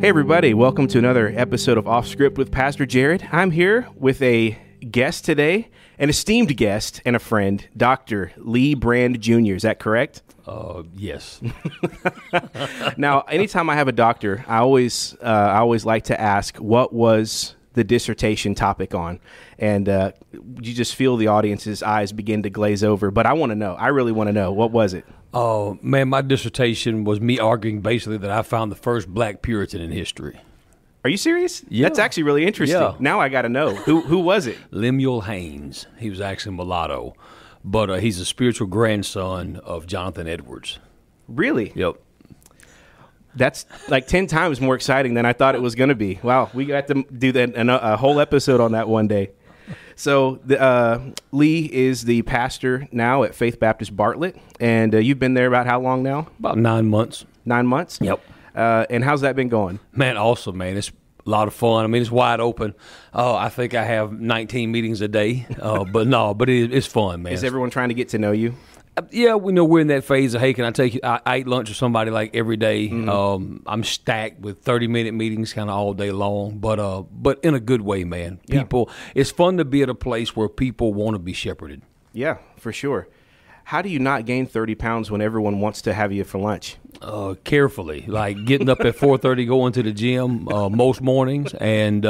Hey everybody, welcome to another episode of Off Script with Pastor Jared. I'm here with a guest today, an esteemed guest and a friend, Dr. Lee Brand Jr. Is that correct? Yes. Now, anytime I have a doctor, I always like to ask, what was the dissertation topic on? And you just feel the audience's eyes begin to glaze over. But I want to know. I really want to know. What was it? Oh, man, my dissertation was me arguing basically that I found the first black Puritan in history. Are you serious? Yeah. That's actually really interesting. Yeah. Now I got to know. Who was it? Lemuel Haynes. He was actually mulatto, but he's a spiritual grandson of Jonathan Edwards. Really? Yep. That's like 10 times more exciting than I thought it was going to be. Wow, we got to do that a whole episode on that one day. So Lee is the pastor now at Faith Baptist Bartlett, and you've been there about how long now? About 9 months. 9 months? Yep. And how's that been going? Man, awesome, man. It's a lot of fun. I mean, it's wide open. I think I have 19 meetings a day, but it's fun, man. Is everyone trying to get to know you? Yeah, we know we're in that phase of, hey, can I take you? I eat lunch with somebody like every day. Mm-hmm. I'm stacked with 30-minute meetings kind of all day long, but in a good way, man. People, it's fun to be at a place where people want to be shepherded. Yeah, for sure. How do you not gain 30 pounds when everyone wants to have you for lunch? Carefully, like getting up at 4:30, going to the gym most mornings, and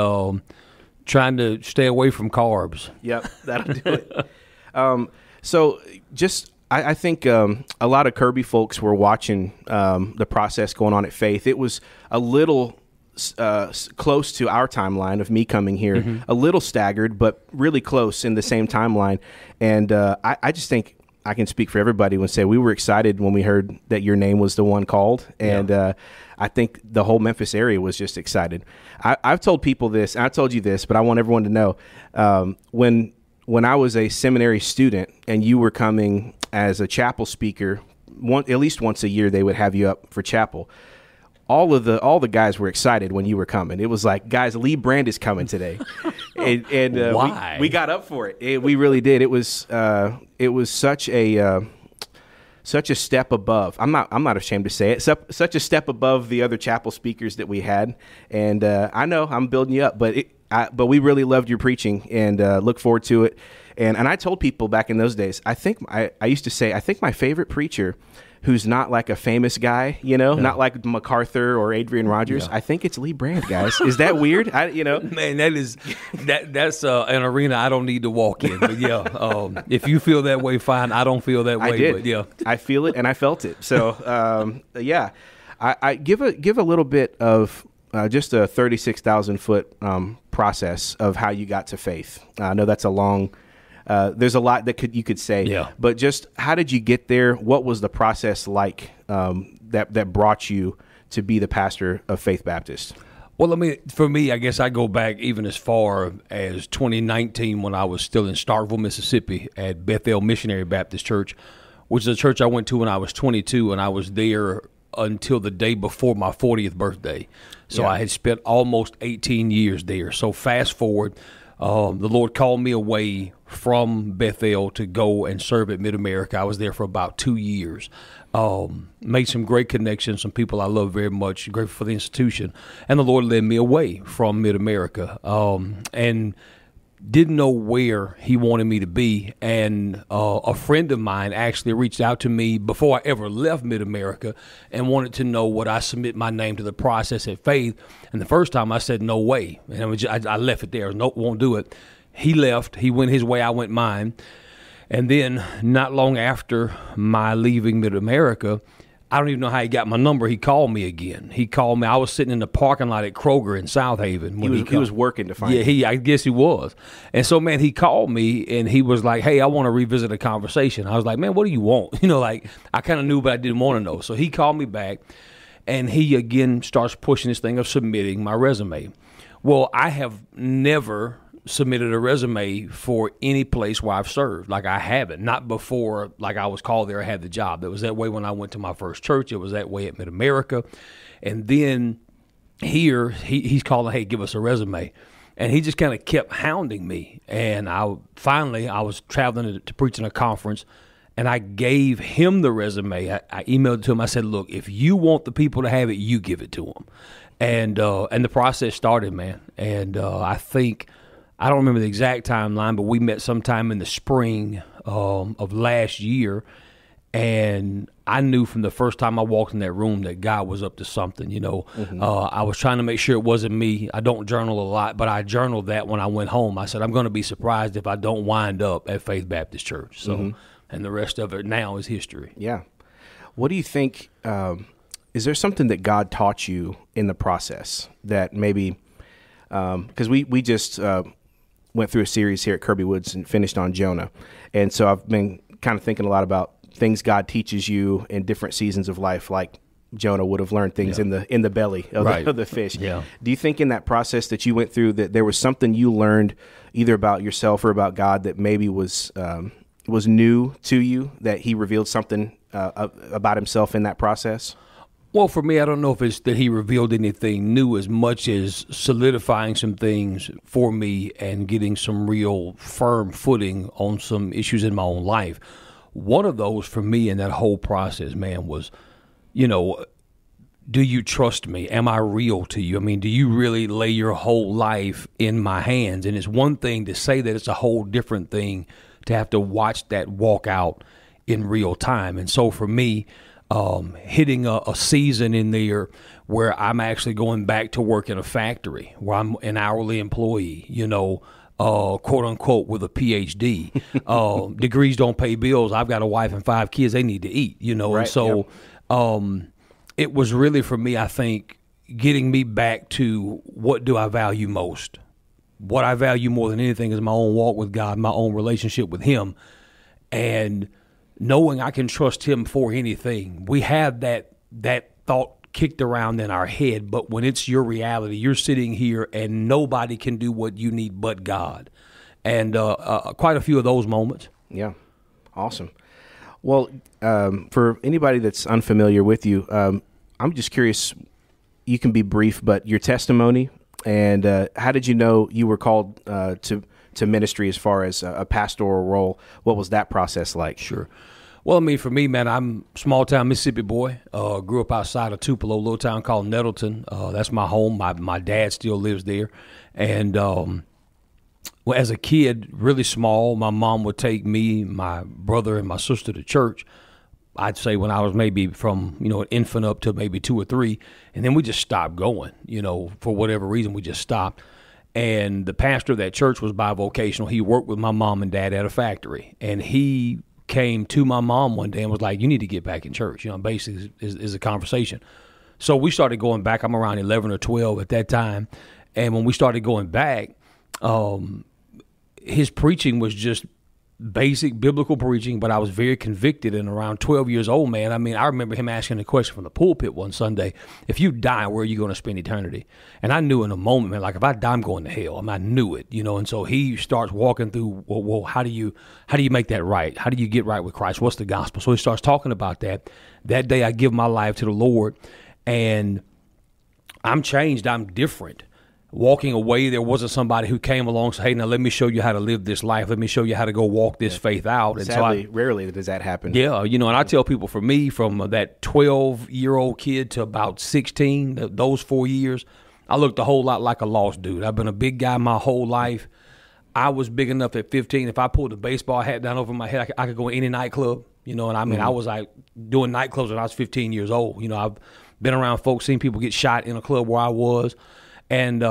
trying to stay away from carbs. Yep, that'll do it. So just... I think a lot of Kirby folks were watching the process going on at Faith. It was a little close to our timeline of me coming here, a little staggered, but really close in the same timeline. And I just think I can speak for everybody when say we were excited when we heard that your name was the one called. And I think the whole Memphis area was just excited. I've told people this, and I told you this, but I want everyone to know when I was a seminary student and you were coming as a chapel speaker, at least once a year they would have you up for chapel. All the guys were excited when you were coming. It was like, guys, Lee Brand is coming today, and why? We got up for it. We really did. It was such a step above. I'm not ashamed to say it. Such a step above the other chapel speakers that we had. And I know I'm building you up, but we really loved your preaching and look forward to it. And I told people back in those days, I used to say, I think my favorite preacher who's not like a famous guy, not like MacArthur or Adrian Rogers. Yeah. I think it's Lee Brand, guys. Is that weird? Man, that's an arena I don't need to walk in. But if you feel that way, fine. I don't feel that way. I did. But yeah, I feel it and I felt it. So I give a little bit of just a 36,000 foot process of how you got to faith. I know that's a long. There's a lot that you could say, but just how did you get there? What was the process like that brought you to be the pastor of Faith Baptist? Well, for me, I guess I go back even as far as 2019 when I was still in Starkville, Mississippi at Bethel Missionary Baptist Church, which is a church I went to when I was 22, and I was there until the day before my 40th birthday. So I had spent almost 18 years there. So fast forward. The Lord called me away from Bethel to go and serve at Mid-America. I was there for about 2 years. Made some great connections, some people I love very much, grateful for the institution. And the Lord led me away from Mid-America and didn't know where he wanted me to be. And a friend of mine actually reached out to me before I ever left Mid-America and wanted to know would I submit my name to the process at Faith. And the first time I said, no way. And I left it there. No, won't do it. He left. He went his way. I went mine. And then not long after my leaving Mid-America, I don't even know how he got my number. He called me again. He called me. I was sitting in the parking lot at Kroger in South Haven. He was working to find you. Yeah, I guess he was. And so, man, he called me, and he was like, hey, I want to revisit a conversation. I was like, man, what do you want? I kind of knew, but I didn't want to know. So he called me back, and he, again, starts pushing this thing of submitting my resume. Well, I have never submitted a resume for any place where I've served. Like, I haven't. Not before, like, I was called there, I had the job. That was that way when I went to my first church. It was that way at Mid-America. And then here, he's calling, hey, give us a resume. And he just kind of kept hounding me. And I was traveling to preach in a conference, And I gave him the resume. I emailed it to him. I said, look, if you want the people to have it, you give it to them. And the process started, man. And I think, I don't remember the exact timeline, but we met sometime in the spring of last year. And I knew from the first time I walked in that room that God was up to something, you know. I was trying to make sure it wasn't me. I don't journal a lot, but I journaled that when I went home. I said, I'm going to be surprised if I don't wind up at Faith Baptist Church. So, and the rest of it now is history. Yeah. What do you think, is there something that God taught you in the process that maybe, because we just went through a series here at Kirby Woods and finished on Jonah. And so I've been kind of thinking a lot about things God teaches you in different seasons of life, like Jonah would have learned things in the belly of the fish. Yeah. Do you think in that process that you went through that there was something you learned either about yourself or about God that maybe was new to you, that he revealed something about himself in that process? Well, for me, I don't know if it's that he revealed anything new as much as solidifying some things for me and getting some real firm footing on some issues in my own life. One of those for me in that whole process, man, was, you know, do you trust me? Am I real to you? I mean, do you really lay your whole life in my hands? And it's one thing to say that, it's a whole different thing to have to watch that walk out in real time. And so for me, hitting a season in there where I'm actually going back to work in a factory where I'm an hourly employee, you know, quote unquote, with a PhD. Degrees don't pay bills. I've got a wife and 5 kids. They need to eat, you know. Right, and so it was really, for me, I think, getting me back to what do I value most? What I value more than anything is my own walk with God, my own relationship with him, and knowing I can trust him for anything. We have that thought kicked around in our head, but when it's your reality, you're sitting here and nobody can do what you need but God. And quite a few of those moments. Yeah. Awesome. Well, for anybody that's unfamiliar with you, I'm just curious, you can be brief, but your testimony and how did you know you were called to ministry as far as a pastoral role? What was that process like? Sure. Well, I mean, for me, man, I'm a small-town Mississippi boy. Grew up outside of Tupelo, a little town called Nettleton. That's my home. My dad still lives there. And well, as a kid, really small, my mom would take me, my brother, and my sister to church. I'd say when I was maybe from, you know, an infant up to maybe 2 or 3. And then we just stopped going, you know, for whatever reason, we just stopped. And the pastor of that church was bivocational. He worked with my mom and dad at a factory. And he came to my mom one day and was like, you need to get back in church. You know, basically is a conversation. So we started going back. I'm around 11 or 12 at that time. And when we started going back, his preaching was just basic biblical preaching, but I was very convicted. And around 12 years old, man, I mean, I remember him asking a question from the pulpit one Sunday, if you die, where are you going to spend eternity? And I knew in a moment, man, like if I die, I'm going to hell. I mean, I knew it, you know. And so he starts walking through, well, how do you make that right? How do you get right with Christ? What's the gospel? So he starts talking about that. That day I give my life to the Lord, and I'm changed. I'm different. Walking away, there wasn't somebody who came along and said, hey, now let me show you how to live this life. Let me show you how to go walk this faith out. And sadly, rarely does that happen. Yeah, you know, and I tell people, for me, from that 12-year-old kid to about 16, those 4 years, I looked a whole lot like a lost dude. I've been a big guy my whole life. I was big enough at 15. If I pulled a baseball hat down over my head, I could go in any nightclub, you know, and I mean, I was like doing nightclubs when I was 15 years old. You know, I've been around folks, seen people get shot in a club where I was. And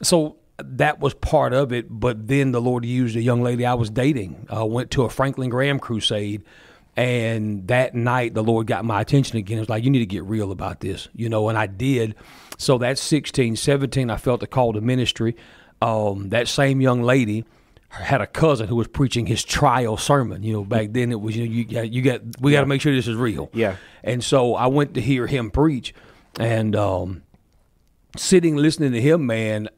so that was part of it. But then the Lord used a young lady I was dating. Went to a Franklin Graham crusade. And that night, the Lord got my attention again. It was like, you need to get real about this, you know, and I did. So that's 16, 17, I felt the call to ministry. That same young lady had a cousin who was preaching his trial sermon. You know, back then it was, you know, we got to make sure this is real. Yeah. And so I went to hear him preach, and sitting listening to him, man,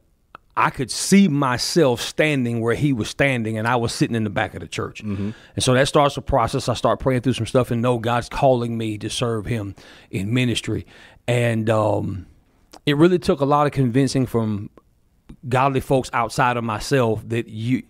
I could see myself standing where he was standing, and I was sitting in the back of the church. Mm-hmm. And so that starts a process. I start praying through some stuff and know God's calling me to serve him in ministry. And it really took a lot of convincing from godly folks outside of myself that you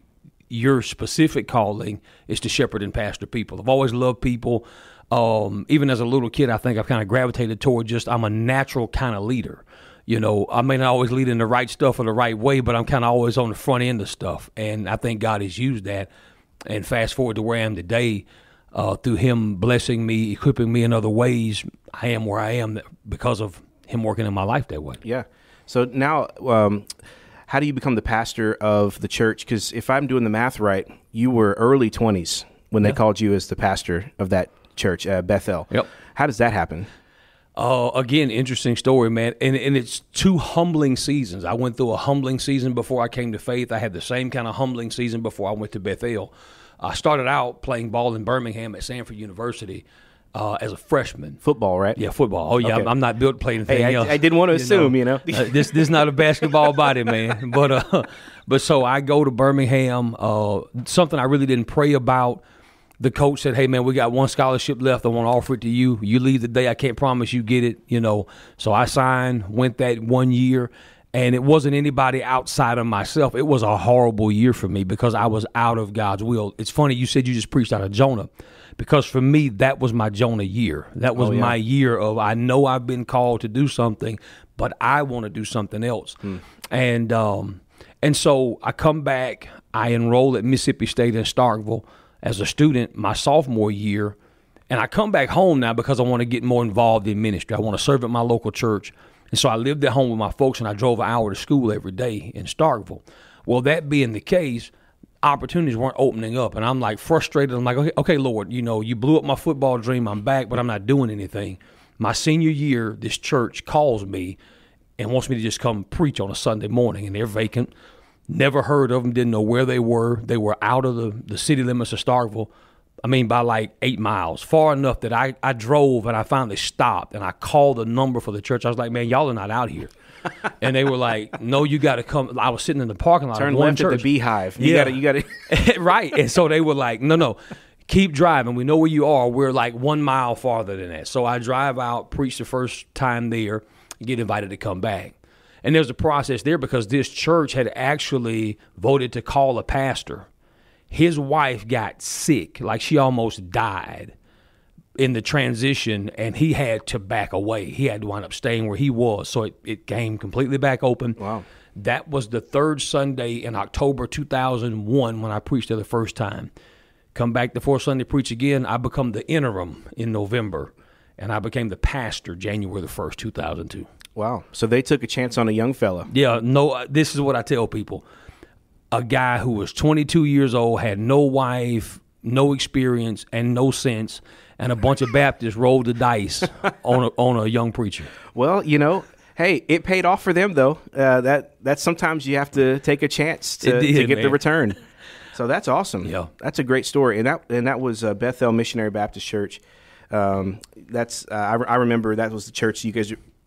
your specific calling is to shepherd and pastor people. I've always loved people. Even as a little kid, I think I've kind of gravitated toward I'm a natural kind of leader. You know, I may not always lead in the right stuff or the right way, but I'm kind of always on the front end of stuff. And I think God has used that. And fast forward to where I am today, through him blessing me, equipping me in other ways, I am where I am because of him working in my life that way. Yeah. So now, how do you become the pastor of the church? Because if I'm doing the math right, you were early 20s when they called you as the pastor of that church, Bethel. Yep. How does that happen? Again, interesting story, man. And it's two humbling seasons. I went through a humbling season before I came to faith. I had the same kind of humbling season before I went to Bethel. I started out playing ball in Birmingham at Sanford University as a freshman. Football, right? Yeah, football. Oh, yeah, Okay. I'm not built to play anything else. I didn't want to assume, This is not a basketball body, man. But so I go to Birmingham, something I really didn't pray about. The coach said, hey, man, we got one scholarship left. I want to offer it to you. You leave today. I can't promise you get it, So I signed, went that 1 year, and it wasn't anybody outside of myself. It was a horrible year for me because I was out of God's will. It's funny, you said you just preached out of Jonah, because for me, that was my Jonah year. That was my year of, I know I've been called to do something, but I want to do something else. And so I come back, I enroll at Mississippi State in Starkville as a student my sophomore year, and I come back home now because I want to get more involved in ministry. I want to serve at my local church. And so I lived at home with my folks, and I drove an hour to school every day in Starkville. Well, that being the case, opportunities weren't opening up, and I'm like frustrated. I'm like, okay, Lord, you blew up my football dream. I'm back, but I'm not doing anything. My senior year, this church calls me and wants me to just come preach on a Sunday morning, and they're vacant. Never heard of them, didn't know where they were. They were out of the city limits of Starkville, by like 8 miles, far enough that I drove, and I finally stopped, and I called the number for the church. I was like, man, y'all are not out here. And they were like, no, you got to come. I was sitting in the parking lot. Turn left at the Beehive. You got to. Right. And so they were like, no, keep driving. We know where you are. We're like 1 mile farther than that. So I drive out, preach the first time there, get invited to come back. And there's a process there because this church had actually voted to call a pastor. His wife got sick, like she almost died in the transition, and he had to back away. He had to wind up staying where he was, so it came completely back open. Wow. That was the third Sunday in October 2001 when I preached there the first time. Come back the fourth Sunday, preach again. I become the interim in November, and I became the pastor January the 1st, 2002. Wow. So they took a chance on a young fella. Yeah, no, this is what I tell people. A guy who was 22 years old, had no wife, no experience, and no sense, and a bunch of Baptists rolled the dice on a young preacher. Well, hey, it paid off for them, though. That's sometimes you have to take a chance to get the return. So that's awesome. Yeah. That's a great story. And that was Bethel Missionary Baptist Church. I remember that was the church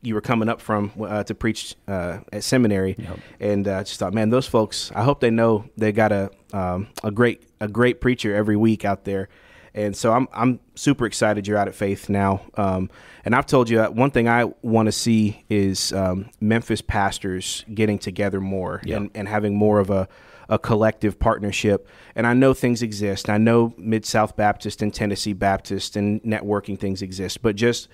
you were coming up from to preach at seminary. Yep. And just thought, man, those folks, I hope they know they got a great preacher every week out there. And so I'm super excited you're out at Faith now. And I've told you one thing I want to see is Memphis pastors getting together more. Yep. and having more of a collective partnership. And I know things exist. I know Mid-South Baptist and Tennessee Baptist and networking things exist, but just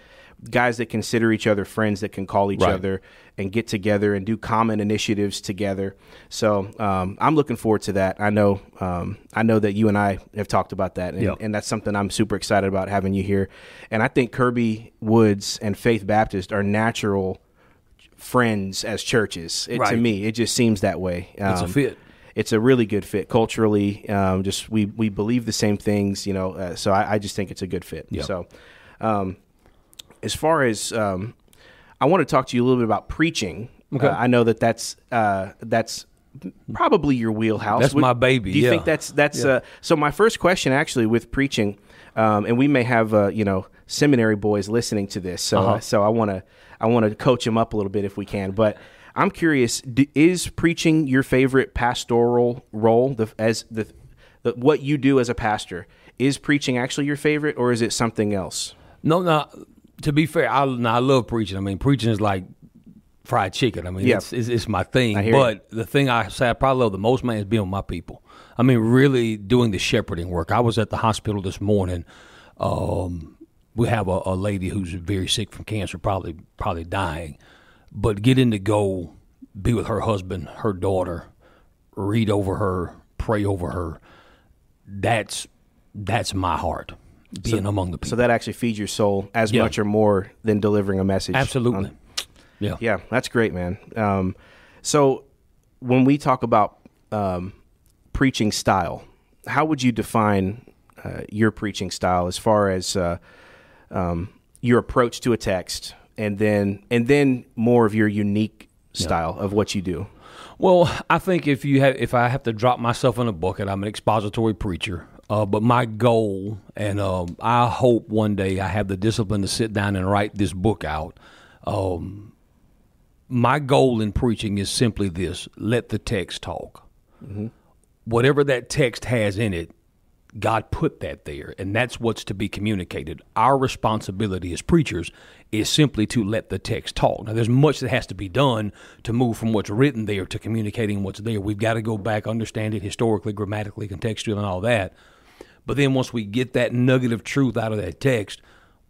guys that consider each other friends, that can call each other and get together and do common initiatives together. So I'm looking forward to that. I know that you and I have talked about that, and that's something I'm super excited about having you here. And I think Kirby Woods and Faith Baptist are natural friends as churches. To me, it just seems that way. It's a fit. It's a really good fit culturally. Just we believe the same things, so I just think it's a good fit. Yep. So as far as I want to talk to you a little bit about preaching. Okay. I know that's probably your wheelhouse. That's my baby. Do you think that's so my first question actually with preaching, and we may have seminary boys listening to this, so I want to coach them up a little bit if we can, but I'm curious, is preaching your favorite pastoral role? What you do as a pastor, is preaching actually your favorite, or is it something else? No. To be fair, I love preaching. Preaching is like fried chicken. It's my thing. But the thing I say I probably love the most, man, is being with my people. I mean, really doing the shepherding work. I was at the hospital this morning. We have a lady who's very sick from cancer, probably dying, but getting to go be with her husband, her daughter, read over her, pray over her. That's my heart, being among the people. So that actually feeds your soul as much or more than delivering a message. Absolutely. Yeah, that's great, man. So when we talk about preaching style, how would you define your preaching style as far as your approach to a text, and then more of your unique style of what you do? Well, I think if I have to drop myself in a bucket, I'm an expository preacher. But my goal, and I hope one day I have the discipline to sit down and write this book out. My goal in preaching is simply this: let the text talk. Mm-hmm. Whatever that text has in it, God put that there, and that's what's to be communicated. Our responsibility as preachers is simply to let the text talk. Now, there's much that has to be done to move from what's written there to communicating what's there. We've got to go back, understand it historically, grammatically, contextually, and all that. But then once we get that nugget of truth out of that text,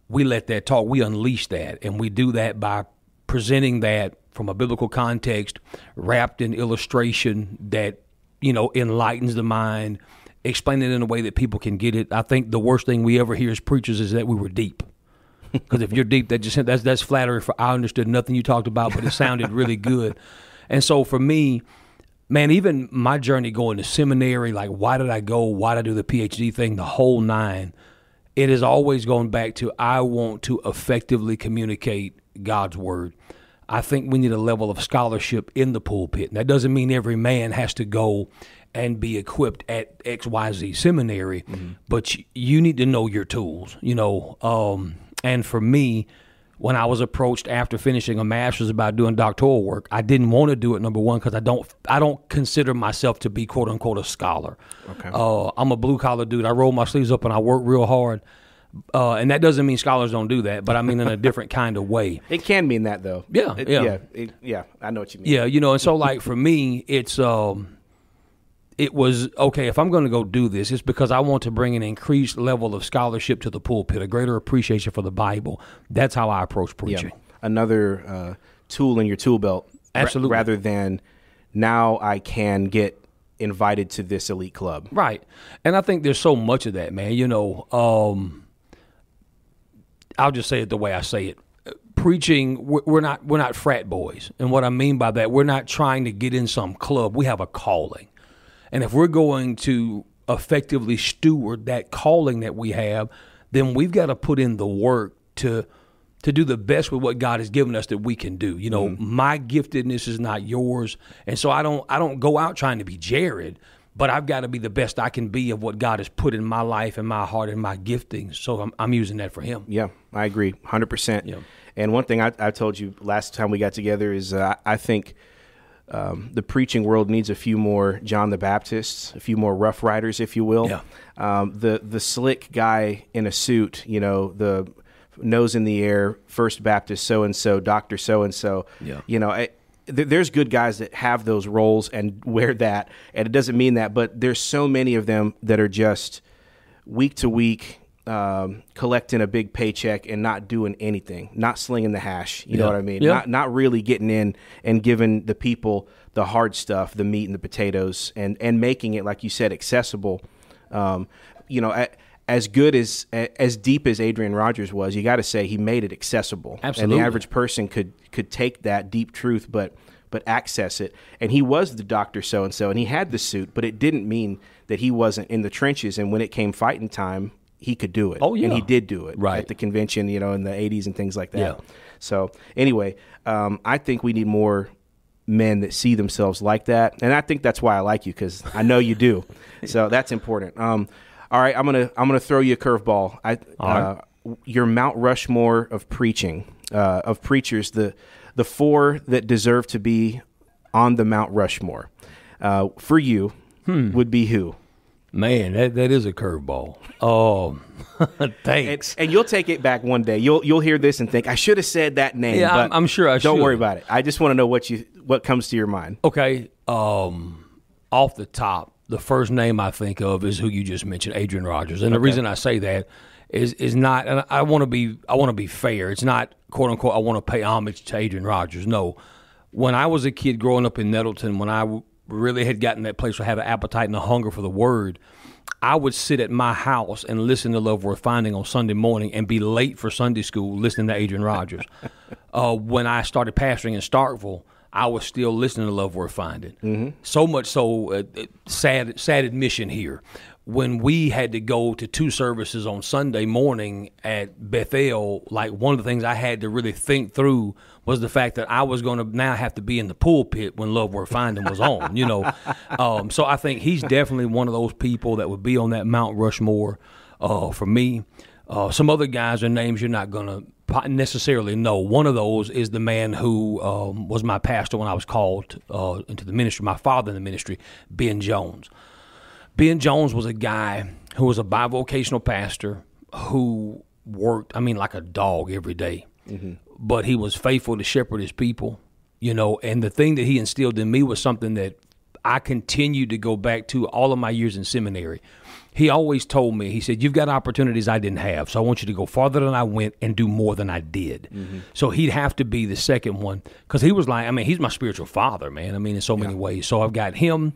we let that talk. We unleash that, and we do that by presenting that from a biblical context, wrapped in illustration that, enlightens the mind, explain it in a way that people can get it. I think the worst thing we ever hear as preachers is that we were deep. Because if you're deep, that's flattery. I understood nothing you talked about, but it sounded really good. And so for me, man, even my journey going to seminary, like why did I go? Why did I do the PhD thing? The whole nine. It has always gone back to I want to effectively communicate God's word. I think we need a level of scholarship in the pulpit. And that doesn't mean every man has to go and be equipped at XYZ seminary, but you need to know your tools, and for me, when I was approached after finishing a master's about doing doctoral work, I didn't want to do it, number one, because I don't consider myself to be, quote unquote, a scholar. Okay. I'm a blue collar dude. I roll my sleeves up and I work real hard. And that doesn't mean scholars don't do that, but I mean in a different kind of way. It can mean that, though. Yeah. I know what you mean. Yeah, and so like for me, it was, okay, if I'm going to go do this, it's because I want to bring an increased level of scholarship to the pulpit, a greater appreciation for the Bible. That's how I approach preaching. Yeah. Another tool in your tool belt. Absolutely. Rather than now I can get invited to this elite club. Right. And I think there's so much of that, man. I'll just say it the way I say it. Preaching, we're not frat boys. And what I mean by that, we're not trying to get in some club. We have a calling. And if we're going to effectively steward that calling that we have, then we've got to put in the work to do the best with what God has given us that we can do. My giftedness is not yours. And so I don't go out trying to be Jared, but I've got to be the best I can be of what God has put in my life and my heart and my giftings. So I'm using that for him. Yeah, I agree 100%. Yeah. And one thing I told you last time we got together is I think the preaching world needs a few more John the Baptists, a few more Rough Riders, if you will. Yeah. The slick guy in a suit, the nose in the air, First Baptist so-and-so, Dr. so-and-so. Yeah. There's good guys that have those roles and wear that, and it doesn't mean that, but there's so many of them that are just week to week collecting a big paycheck and not doing anything, not slinging the hash. You know what I mean? Yeah. Not really getting in and giving the people the hard stuff, the meat and the potatoes, and making it, like you said, accessible. As good as deep as Adrian Rogers was, you got to say he made it accessible. Absolutely. And the average person could take that deep truth, but access it. And he was the Dr. So-and-so, and he had the suit, but it didn't mean that he wasn't in the trenches. And when it came fighting time, he could do it. Oh, yeah. And he did do it at the convention, in the 80s and things like that. Yeah. So anyway, I think we need more men that see themselves like that. And I think that's why I like you, because I know you do. So that's important. All right, I'm gonna throw you a curveball. Your Mount Rushmore of preaching, of preachers, the four that deserve to be on the Mount Rushmore, for you would be who? Man, that is a curveball. Thanks. And you'll take it back one day. You'll hear this and think I should have said that name. Yeah, but I'm sure I should. Don't worry about it. I just want to know what comes to your mind. Okay. Off the top, the first name I think of is who you just mentioned, Adrian Rogers. And the reason I say that is not, and I want to be fair. It's not, quote unquote, I want to pay homage to Adrian Rogers. No. When I was a kid growing up in Nettleton, when I really had gotten that place where I had an appetite and a hunger for the Word, I would sit at my house and listen to Love Worth Finding on Sunday morning and be late for Sunday school listening to Adrian Rogers. When I started pastoring in Starkville, I was still listening to Love Worth Finding. Mm-hmm. So much so, sad admission here. When we had to go to 2 services on Sunday morning at Bethel, like one of the things I had to really think through was the fact that I was going to now have to be in the pulpit when Love Worth Finding was on, you know. So I think he's definitely one of those people that would be on that Mount Rushmore for me. Some other guys are names you're not going to necessarily know. One of those is the man who was my pastor when I was called into the ministry, my father in the ministry, Ben Jones. Ben Jones was a guy who was a bivocational pastor who worked, like a dog every day. Mm-hmm. But he was faithful to shepherd his people, you know, and the thing that he instilled in me was something that I continued to go back to all of my years in seminary. He always told me, he said, you've got opportunities I didn't have, so I want you to go farther than I went and do more than I did. Mm-hmm. So he'd have to be the second one because he was like, he's my spiritual father, man. In so many ways. So I've got him.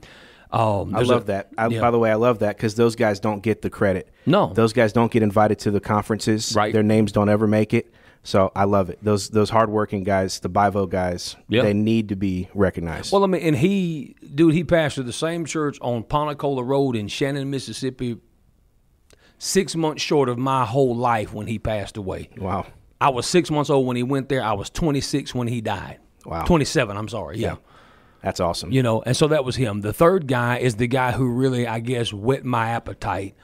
I love that. By the way, I love that because those guys don't get the credit. No. Those guys don't get invited to the conferences. Right. Their names don't ever make it. So I love it. Those hardworking guys, the Bivo guys, they need to be recognized. Well, and he pastored the same church on Ponticola Road in Shannon, Mississippi, 6 months short of my whole life when he passed away. Wow. I was 6 months old when he went there. I was 26 when he died. Wow. 27, I'm sorry. Yeah. That's awesome. You know, and so that was him. The third guy is the guy who really, I guess, whet my appetite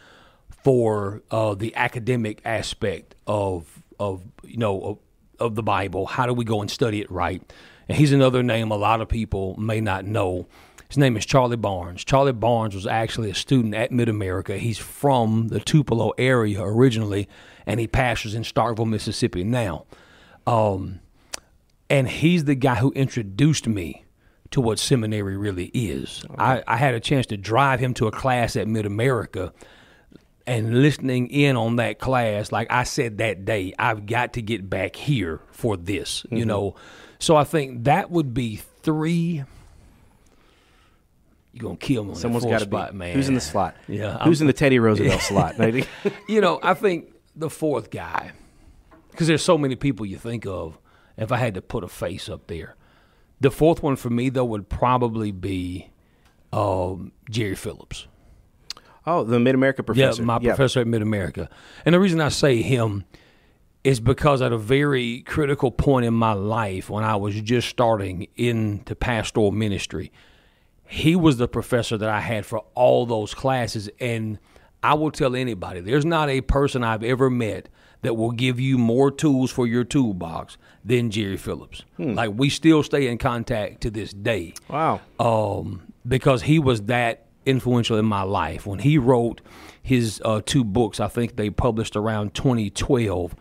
for the academic aspect of the Bible. How do we go and study it right? And he's another name a lot of people may not know. His name is Charlie Barnes. Charlie Barnes was actually a student at Mid-America. He's from the Tupelo area originally, and he pastors in Starkville, Mississippi now. And he's the guy who introduced me to what seminary really is. Okay. I had a chance to drive him to a class at Mid-America, and listening in on that class, like I said that day, I've got to get back here for this, you know. So I think that would be 3. You're going to kill me on Someone's got to spot, be, man. Who's in the slot? Yeah. Who's in the Teddy Roosevelt slot? I think the 4th guy, because there's so many people you think of, if I had to put a face up there. The 4th one for me, though, would probably be Jerry Phillips. Oh, the Mid-America professor. Yeah, my professor at Mid-America. And the reason I say him is because at a very critical point in my life when I was just starting into pastoral ministry, he was the professor that I had for all those classes. And I will tell anybody, there's not a person I've ever met that will give you more tools for your toolbox than Jerry Phillips. Like, we still stay in contact to this day. Wow. Because he was that influential in my life. When he wrote his 2 books, I think they published around 2012,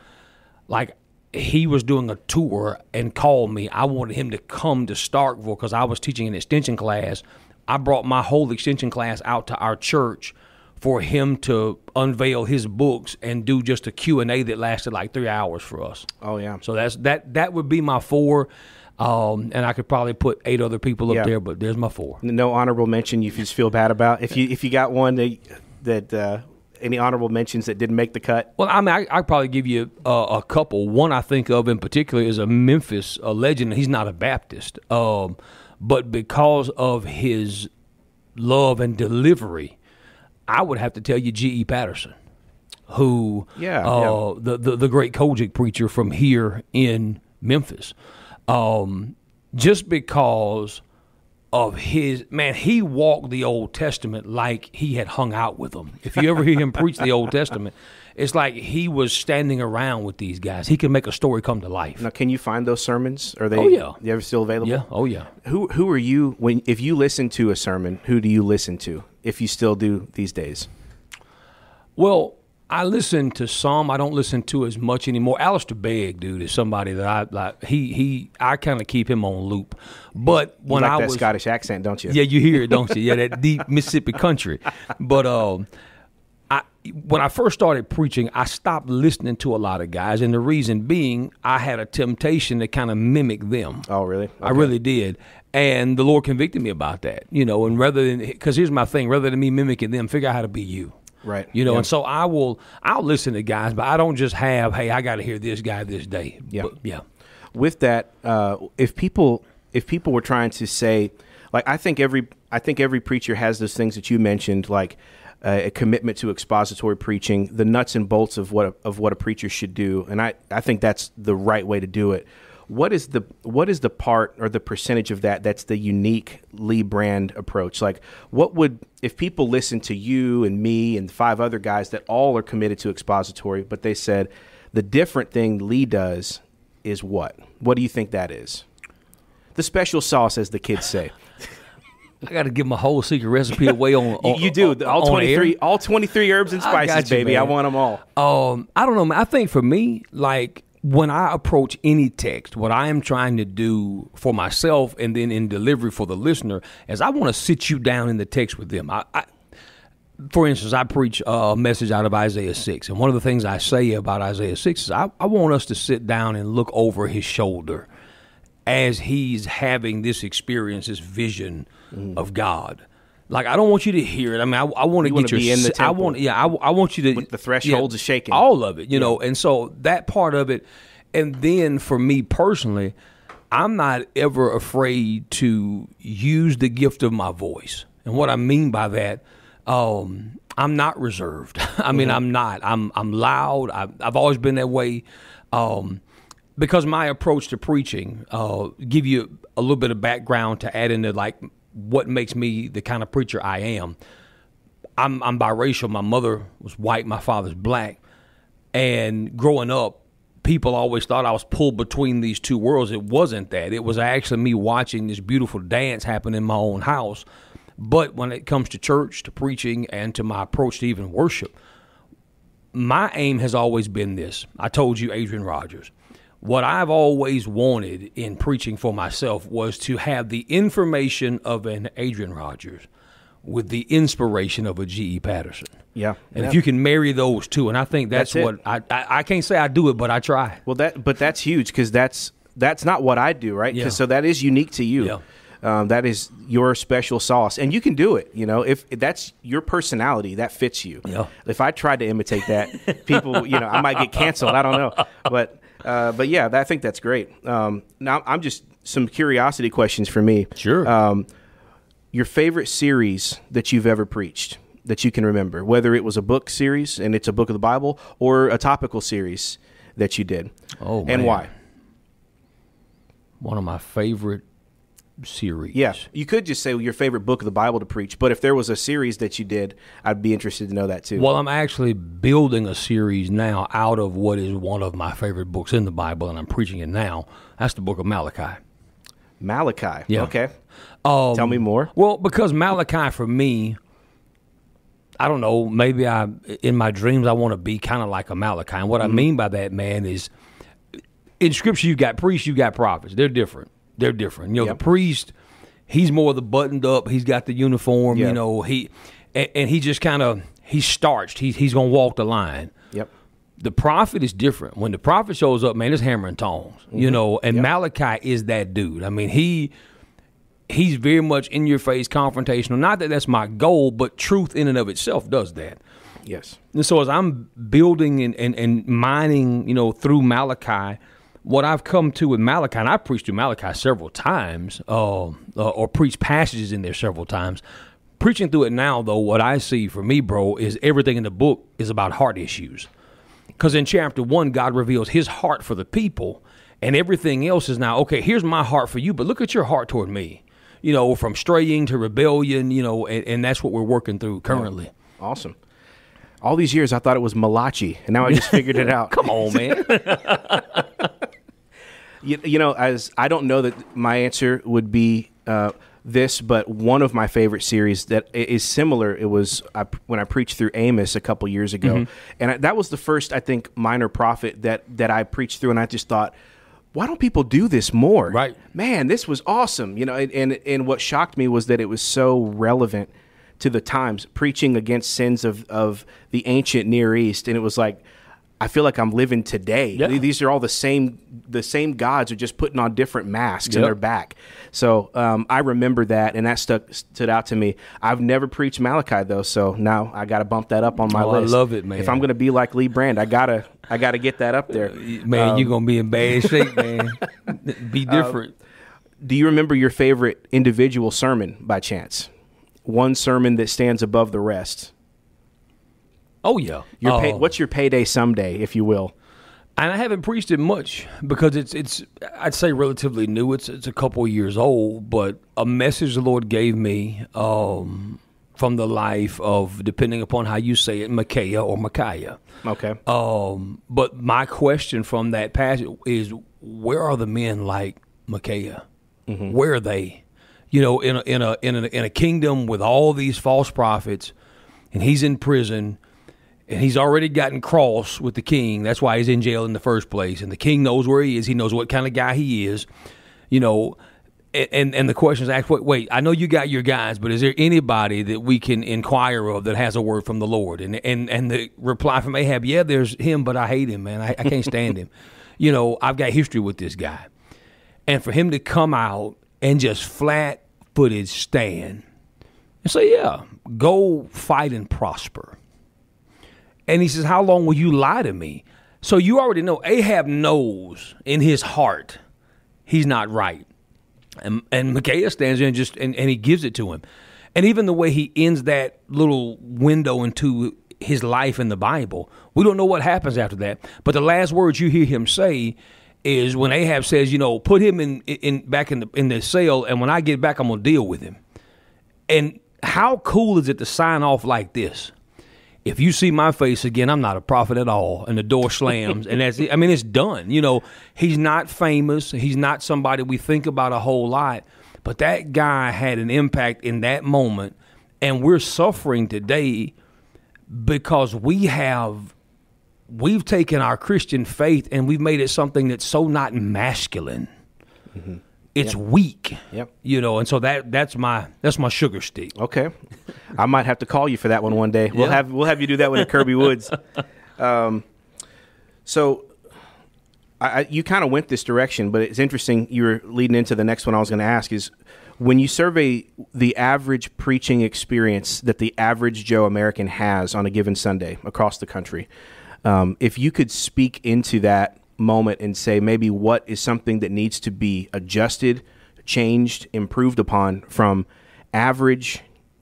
like, he was doing a tour and called me. I wanted him to come to Starkville because I was teaching an extension class. I brought my whole extension class out to our church for him to unveil his books and do just a Q&A that lasted like 3 hours for us. Oh, yeah. So that would be my 4. And I could probably put 8 other people up there, but there's my 4. No honorable mention you just feel bad about? If you got one that any honorable mentions that didn't make the cut? Well, I'd probably give you a couple. One I think of in particular is a Memphis legend. He's not a Baptist, but because of his love and delivery, I would have to tell you G.E. Patterson, who the great Kojic preacher from here in Memphis. Just because of his, man, he walked the Old Testament like he had hung out with them. If you ever hear him preach the Old Testament, it's like he was standing around with these guys. He could make a story come to life. Now, can you find those sermons? Are they? Oh, yeah. They ever still available? Yeah. Oh, yeah. Who are you if you listen to a sermon? Who do you listen to? If you still do these days? Well, I listen to some. I don't listen to as much anymore. Alistair Begg, dude, is somebody that I like. I kind of keep him on loop. But when you like I that was Scottish accent, don't you? Yeah, you hear it, don't you? Yeah, that deep Mississippi country. But when I first started preaching, I stopped listening to a lot of guys, and the reason being, I had a temptation to kind of mimic them. Oh, really? Okay. I really did. And the Lord convicted me about that, and rather than, because here's my thing, rather than me mimicking them, figure out how to be you. Right. And so I'll listen to guys, but I don't just have, hey, I got to hear this guy this day. Yeah. But, yeah. With that, if people were trying to say, like, I think every preacher has those things that you mentioned, like a commitment to expository preaching, the nuts and bolts of what a preacher should do, and I think that's the right way to do it. What is the part or the percentage of that's the unique Lee brand approach? Like, what would, if people listen to you and me and 5 other guys that all are committed to expository, but they said the different thing Lee does is what? What do you think that is? The special sauce, as the kids say. I got to give my whole secret recipe away on you do all 23 air. All 23 herbs and spices, baby. Man. I want them all. I don't know, man. I think for me, like, when I approach any text, what I am trying to do for myself and then in delivery for the listener is I want to sit you down in the text with them. For instance, I preach a message out of Isaiah 6, and one of the things I say about Isaiah 6 is I want us to sit down and look over his shoulder as he's having this experience, this vision of God. Like, I don't want you to hear it. I mean, I want to get be in the temple. I want you to. With the thresholds are shaking. All of it, And so that part of it, and then for me personally, I'm not ever afraid to use the gift of my voice. And what I mean by that, I'm not reserved. I mean, I'm not. I'm loud. I've always been that way. Because my approach to preaching, give you a little bit of background to add into, like, what makes me the kind of preacher I am. I'm biracial. My mother was white. My father's black. And growing up, people always thought I was pulled between these two worlds. It wasn't that. It was actually me watching this beautiful dance happen in my own house. But when it comes to church, to preaching, and to my approach to even worship, my aim has always been this. I told you, Adrian Rogers. What I've always wanted in preaching for myself was to have the information of an Adrian Rogers with the inspiration of a G.E. Patterson. Yeah. And if you can marry those two, and I think that's what I can't say I do it, but I try. Well, that's huge, because that's not what I do, right? Yeah. So that is unique to you. Yeah. That is your special sauce, and you can do it. If that's your personality, that fits you. Yeah. If I tried to imitate that, people, I might get canceled. I don't know, but yeah, I think that's great. Now, I'm just some curiosity questions for me. Sure. Your favorite series that you've ever preached that you can remember, whether it was a book series and it's a book of the Bible, or a topical series that you did. Oh, man. And why? One of my favorite series. Yeah, you could just say your favorite book of the Bible to preach, but if there was a series that you did, I'd be interested to know that too. Well, I'm actually building a series now out of what is one of my favorite books in the Bible, and I'm preaching it now. That's the book of Malachi. Malachi. Yeah. Okay. Tell me more. Well, because Malachi for me, I don't know, maybe in my dreams I want to be kind of like a Malachi. And what I mean by that, man, is in Scripture you got priests, you got prophets. They're different. The priest, he's more the buttoned up. He's got the uniform. Yep. He just kind of, he's starched. He's gonna walk the line. Yep. The prophet is different. When the prophet shows up, man, it's hammer and tongs. And Malachi is that dude. I mean, he's very much in your face, confrontational. Not that that's my goal, but truth in and of itself does that. Yes. And so as I'm building and mining, through Malachi, what I've come to with Malachi, and I've preached through Malachi several times, or preached passages in there several times. Preaching through it now, though, what I see for me, bro, is everything in the book is about heart issues. Because in chapter 1, God reveals his heart for the people, and everything else is now, okay, here's my heart for you, but look at your heart toward me. From straying to rebellion, and that's what we're working through currently. Yeah. Awesome. All these years, I thought it was Malachi, and now I just figured it out. Come on, man. As I don't know that my answer would be this, but one of my favorite series that is similar. It was when I preached through Amos a couple years ago, and that was the first, I think, minor prophet that I preached through, and I just thought, why don't people do this more? Right, man, this was awesome. And what shocked me was that it was so relevant to the times, preaching against sins of the ancient Near East, and it was like, I feel like I'm living today. Yeah. These are all the same gods are just putting on different masks in their back. So I remember that, and that stood out to me. I've never preached Malachi though, so now I got to bump that up on my list. I love it, man. If I'm going to be like Lee Brand, I gotta get that up there. Man, you're going to be in bad shape, man. Be different. Do you remember your favorite individual sermon by chance? One sermon that stands above the rest. Oh, yeah. What's your payday someday, if you will? And I haven't preached it much because it's I'd say relatively new. It's a couple of years old, but a message the Lord gave me from the life of, depending upon how you say it, Micaiah or Micaiah. Okay. But my question from that passage is, where are the men like Micaiah? Mm-hmm. Where are they? In a kingdom with all these false prophets, and he's in prison. And he's already gotten cross with the king. That's why he's in jail in the first place. And the king knows where he is. He knows what kind of guy he is. And the question is asked, wait, I know you got your guys, but is there anybody that we can inquire of that has a word from the Lord? And the reply from Ahab, yeah, there's him, but I hate him, man. I can't stand him. I've got history with this guy. And for him to come out and just flat-footed stand and say, yeah, go fight and prosper. And he says, how long will you lie to me? So you already know, Ahab knows in his heart he's not right. And Micaiah stands there and he gives it to him. And even the way he ends that little window into his life in the Bible, we don't know what happens after that. But the last words you hear him say is when Ahab says, put him back in the cell, and when I get back, I'm going to deal with him. And how cool is it to sign off like this? If you see my face again, I'm not a prophet at all. And the door slams, and that's it. I mean, it's done. He's not famous. He's not somebody we think about a whole lot. But that guy had an impact in that moment, and we're suffering today because we've taken our Christian faith and we've made it something that's so not masculine. Mm-hmm. It's weak. Yep. And so that's my sugar stick. Okay. I might have to call you for that one day. We'll have you do that one at Kirby Woods. So you kind of went this direction, but it's interesting. You were leading into the next one I was going to ask is, when you survey the average preaching experience that the average Joe American has on a given Sunday across the country, if you could speak into that moment and say maybe what is something that needs to be adjusted, changed, improved upon from average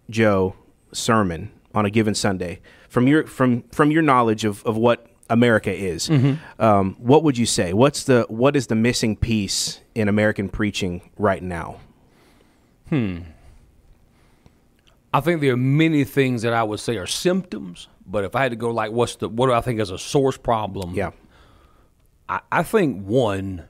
Joe sermon on a given Sunday, from your knowledge of what America is, what would you say? What is the missing piece in American preaching right now? I think there are many things that I would say are symptoms, but if I had to go like what do I think is a source problem? Yeah. I think one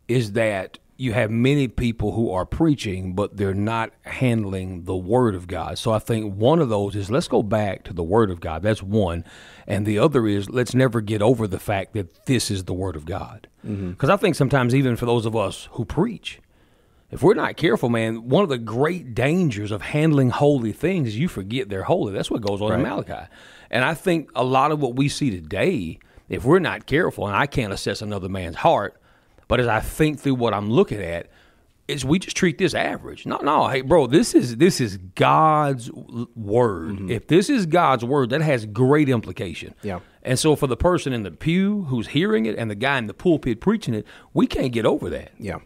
is that you have many people who are preaching, but they're not handling the Word of God. So I think one of those is, let's go back to the Word of God. That's one. And the other is, let's never get over the fact that this is the Word of God. Because I think sometimes even for those of us who preach, if we're not careful, man, one of the great dangers of handling holy things is you forget they're holy. That's what goes on in Malachi. And I think a lot of what we see today, if we're not careful, and I can't assess another man's heart, but as I think through what I'm looking at, is we just treat this average. No, hey, bro, this is God's word. If this is God's word, that has great implication. Yeah. And so for the person in the pew who's hearing it and the guy in the pulpit preaching it, we can't get over that. Yeah,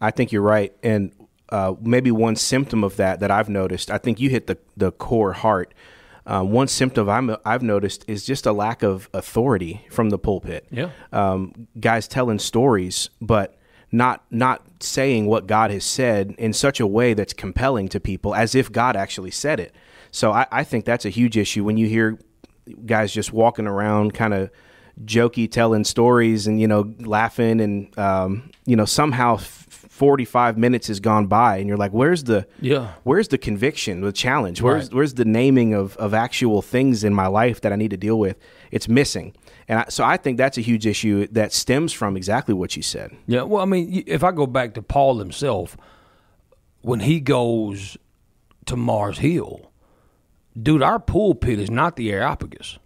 I think you're right. And maybe one symptom of that I've noticed, I think you hit the core heart. One symptom I've noticed is just a lack of authority from the pulpit. Yeah. Guys telling stories, but not saying what God has said in such a way that's compelling to people, as if God actually said it. So I think that's a huge issue when you hear guys just walking around kind of jokey, telling stories and, laughing and, somehow 45 minutes has gone by and you're like, where's the conviction, the challenge? Where's the naming of actual things in my life that I need to deal with? It's missing. And so I think that's a huge issue that stems from exactly what you said. Yeah. Well, I mean, if I go back to Paul himself, when he goes to Mars Hill, dude, our pulpit is not the Areopagus.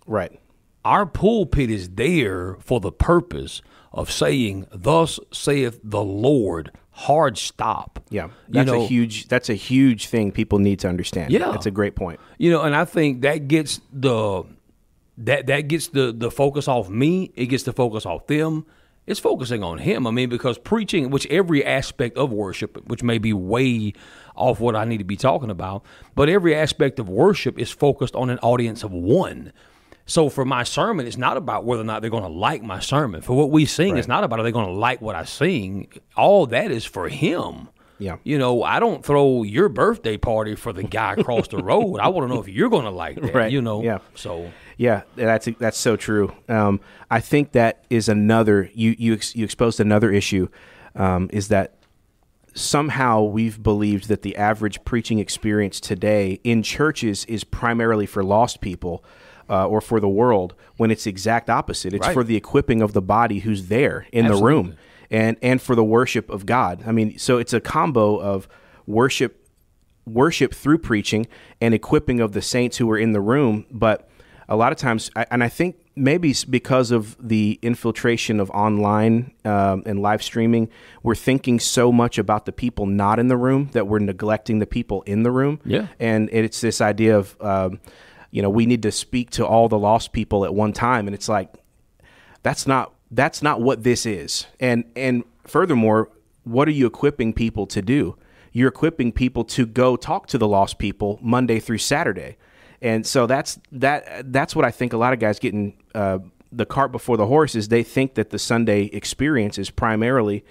Right. Our pulpit is there for the purpose of saying, "Thus saith the Lord." Hard stop. Yeah, that's a huge thing people need to understand. Yeah, that's a great point. And I think that gets the focus off me. It gets the focus off them. It's focusing on him. I mean, because preaching, which every aspect of worship, which may be way off what I need to be talking about, but every aspect of worship is focused on an audience of one. So for my sermon, it's not about whether or not they're going to like my sermon. For what we sing, It's not about are they going to like what I sing. All that is for him. Yeah. I don't throw your birthday party for the guy across the road. I want to know if you're going to like that, right. Yeah. So yeah, that's so true. I think that is another, you exposed another issue, is that somehow we've believed that the average preaching experience today in churches is primarily for lost people. Or for the world, when it's the exact opposite. It's for the equipping of the body who's there in the room and for the worship of God. I mean, so it's a combo of worship through preaching and equipping of the saints who are in the room. But a lot of times, and I think maybe because of the infiltration of online and live streaming, we're thinking so much about the people not in the room that we're neglecting the people in the room. Yeah. And it's this idea of... we need to speak to all the lost people at one time. And it's like, that's not what this is. And furthermore, what are you equipping people to do? You're equipping people to go talk to the lost people Monday through Saturday. And so that's what I think a lot of guys getting the cart before the horse is they think that the Sunday experience is primarily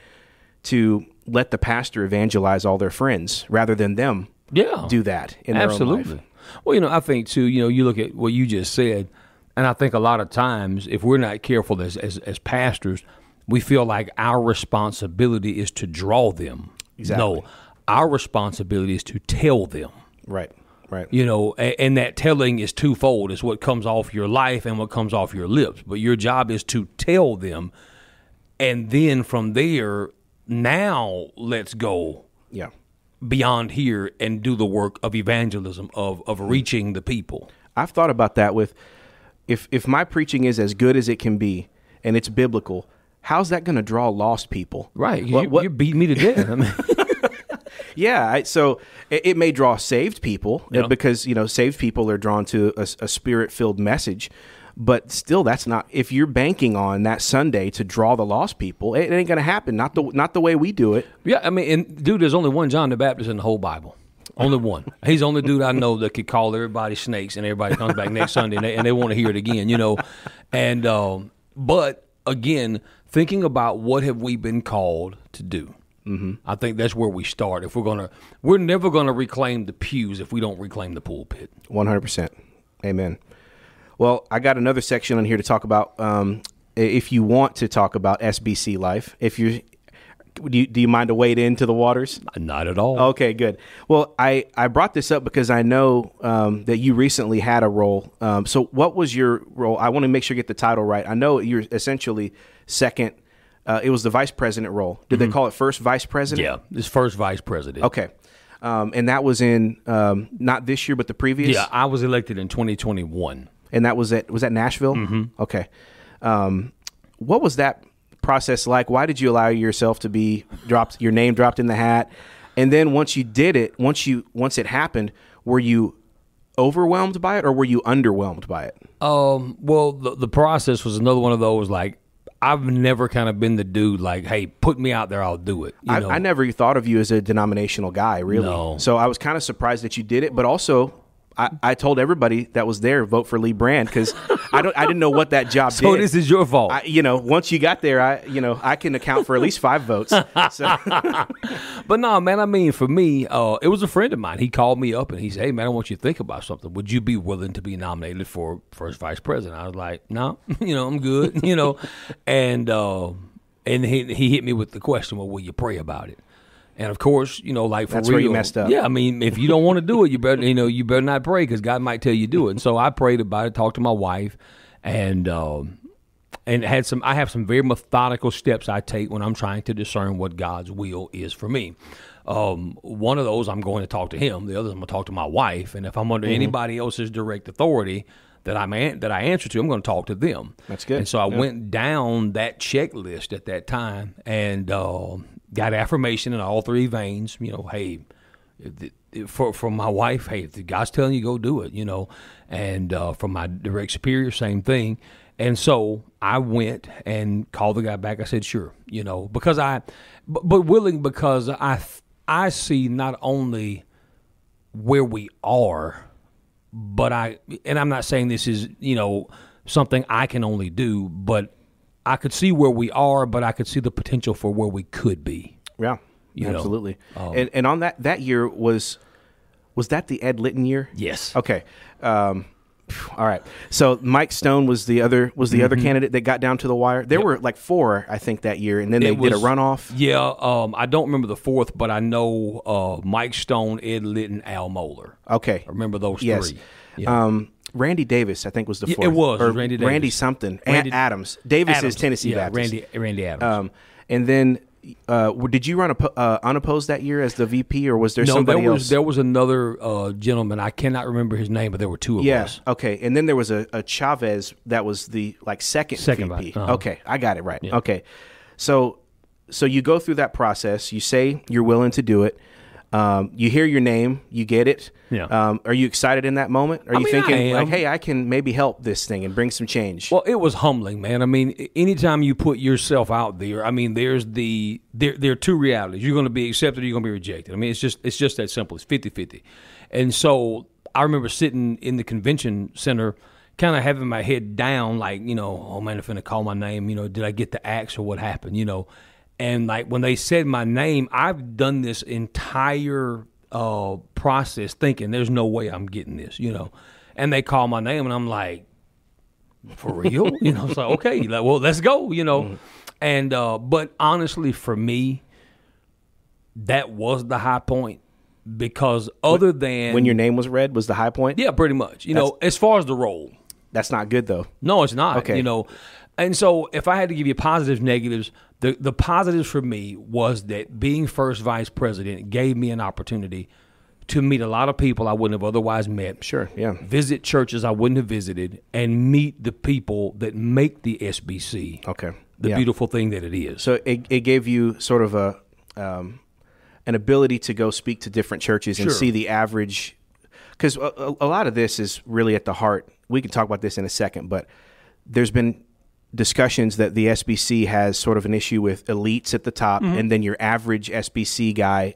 to let the pastor evangelize all their friends rather than them do that in their own life. Well, I think, too, you look at what you just said, and I think a lot of times, if we're not careful as pastors, we feel like our responsibility is to draw them. Exactly. No, our responsibility is to tell them. Right. And that telling is twofold. It's what comes off your life and what comes off your lips. But your job is to tell them, and then from there, now let's go. Yeah. Beyond here and do the work of evangelism, of reaching the people. I've thought about that with, if my preaching is as good as it can be and it's biblical, how's that going to draw lost people? Right. You beat me to death. I mean. Yeah. So it may draw saved people because, saved people are drawn to a spirit-filled message. But still, that's not, if you're banking on that Sunday to draw the lost people, it ain't going to happen. Not the way we do it. Yeah, I mean, and dude, there's only one John the Baptist in the whole Bible. Only one. He's the only dude I know that could call everybody snakes, and everybody comes back next Sunday, and they want to hear it again, And but again, thinking about what have we been called to do. Mm-hmm. I think that's where we start. If we're never gonna reclaim the pews if we don't reclaim the pulpit. 100%. Amen. Well, I got another section on here to talk about. If you want to talk about SBC life, do you mind to wade into the waters? Not at all. Okay, good. Well, I brought this up because I know that you recently had a role. So what was your role? I want to make sure I get the title right. I know you're essentially second. It was the vice president role. Did they call it first vice president? Yeah, it's first vice president. Okay. And that was in not this year, but the previous? Yeah, I was elected in 2021. And that was that Nashville? Mm-hmm. Okay. What was that process like? Why did you allow yourself to be your name dropped in the hat? And then once you did it, once it happened, were you overwhelmed by it or were you underwhelmed by it? Well, the process was another one of those, like, I've never kind of been the dude like, hey, put me out there, I'll do it. I never thought of you as a denominational guy, really. No. So I was kind of surprised that you did it, but also I told everybody that was there, vote for Lee Brand, because I didn't know what that job did. So this is your fault. Once you got there, I can account for at least 5 votes. So. But no, man, I mean, for me, it was a friend of mine. He called me up and he said, hey, man, I want you to think about something. Would you be willing to be nominated for first vice president? I was like, no, I'm good, And he hit me with the question, well, will you pray about it? And of course, like for that's real, where you messed up. Yeah, I mean, if you don't want to do it, you better not pray because God might tell you to do it. And so I prayed about it, talked to my wife, and I have some very methodical steps I take when I'm trying to discern what God's will is for me. One of those, I'm going to talk to him. The other, I'm going to talk to my wife. And if I'm under anybody else's direct authority that I answer to, I'm going to talk to them. That's good. And so I went down that checklist at that time and got affirmation in all 3 veins. Hey, from my wife, hey, if God's telling you, go do it. And from my direct superior, same thing. And so I went and called the guy back. I said, sure, because but willing because I see not only where we are, but I'm not saying this is, something I can only do, but I could see where we are, but I could see the potential for where we could be. Yeah, absolutely. And on that year was that the Ed Litton year? Yes. Okay. All right. So Mike Stone was the other candidate that got down to the wire. There were like 4, I think, that year, and then they did a runoff. Yeah. I don't remember the 4th, but I know Mike Stone, Ed Litton, Al Moeller. Okay. I remember those 3. Yeah. Randy Davis, I think, was the 4th. It was Randy Davis. Randy something. Adams. Davis is Tennessee Baptist. Randy Adams. And then did you run unopposed that year as the VP, or was there somebody else? There was another gentleman. I cannot remember his name, but there were 2 of us. Okay. And then there was a Chavez that was the second VP. Okay, I got it right. Yeah. Okay. So you go through that process. You say you're willing to do it. You hear your name, you get it. Yeah. Are you excited in that moment? Are you thinking like, hey, I can maybe help this thing and bring some change? Well, it was humbling, man. I mean, anytime you put yourself out there, I mean, there are 2 realities. You're going to be accepted or you're going to be rejected. I mean, it's just that simple. It's 50-50. And so I remember sitting in the convention center kind of having my head down like, oh, man, they're finna call my name. Did I get the axe or what happened, And like when they said my name, I've done this entire process thinking there's no way I'm getting this, And they call my name, and I'm like, for real, So okay, like, well, let's go, Mm-hmm. And but honestly, for me, that was the high point because other than when your name was read was the high point. Yeah, pretty much. As far as the role, that's not good though. No, it's not. Okay. And so if I had to give you positives, negatives, the positives for me was that being first vice president gave me an opportunity to meet a lot of people I wouldn't have otherwise met. Sure, yeah. Visit churches I wouldn't have visited and meet the people that make the SBC. Okay. The beautiful thing that it is. So it gave you sort of an ability to go speak to different churches and see the average, because a lot of this is really at the heart. We can talk about this in a second, but there's been discussions that the SBC has sort of an issue with elites at the top, and then your average SBC guy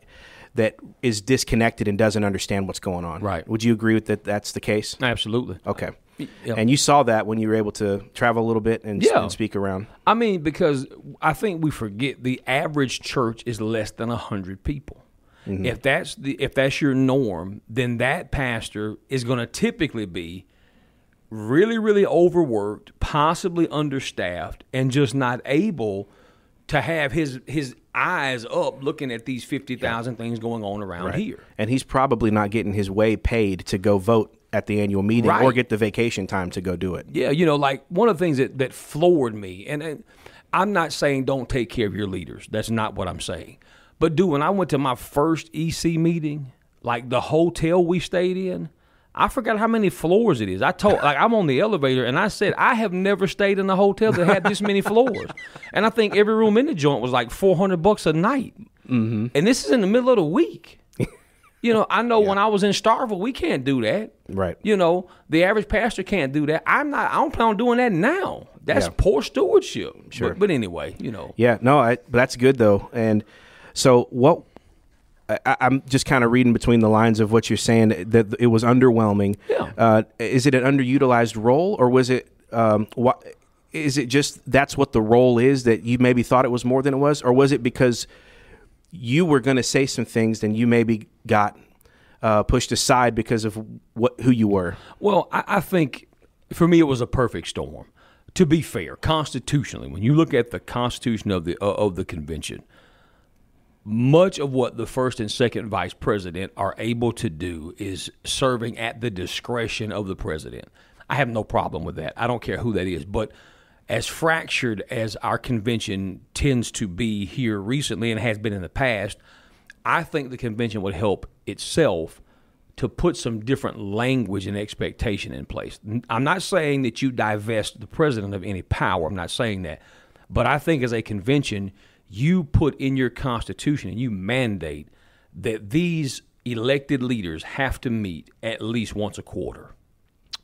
that is disconnected and doesn't understand what's going on. Right. Would you agree with that? That's the case? Absolutely. Okay. Yep. And you saw that when you were able to travel a little bit and speak around. I mean, because I think we forget the average church is less than 100 people. Mm-hmm. If that's your norm, then that pastor is going to typically be really, really overworked, possibly understaffed, and just not able to have his eyes up looking at these 50,000 things going on around here. And he's probably not getting his way paid to go vote at the annual meeting or get the vacation time to go do it. Yeah, like one of the things that floored me, and I'm not saying don't take care of your leaders. That's not what I'm saying. But dude, when I went to my first EC meeting, like the hotel we stayed in, I forgot how many floors it is. I'm on the elevator, and I said, I have never stayed in a hotel that had this many floors. And I think every room in the joint was like $400 a night. Mm-hmm. And this is in the middle of the week. I know when I was in Starkville, we can't do that. Right. The average pastor can't do that. I don't plan on doing that now. That's poor stewardship. Sure. But anyway, Yeah, no, but that's good, though. And so what... I'm just kind of reading between the lines of what you're saying, that it was underwhelming. Yeah. Is it an underutilized role, or was it Is it just that's what the role is, that you maybe thought it was more than it was? Or was it because you were going to say some things and you maybe got pushed aside because of who you were? Well, I think for me it was a perfect storm. To be fair, constitutionally, when you look at the Constitution of the convention, much of what the first and second vice president are able to do is serving at the discretion of the president. I have no problem with that. I don't care who that is. But as fractured as our convention tends to be here recently and has been in the past, I think the convention would help itself to put some different language and expectation in place. I'm not saying that you divest the president of any power. I'm not saying that. But I think as a convention, you put in your constitution and you mandate that these elected leaders have to meet at least once a quarter.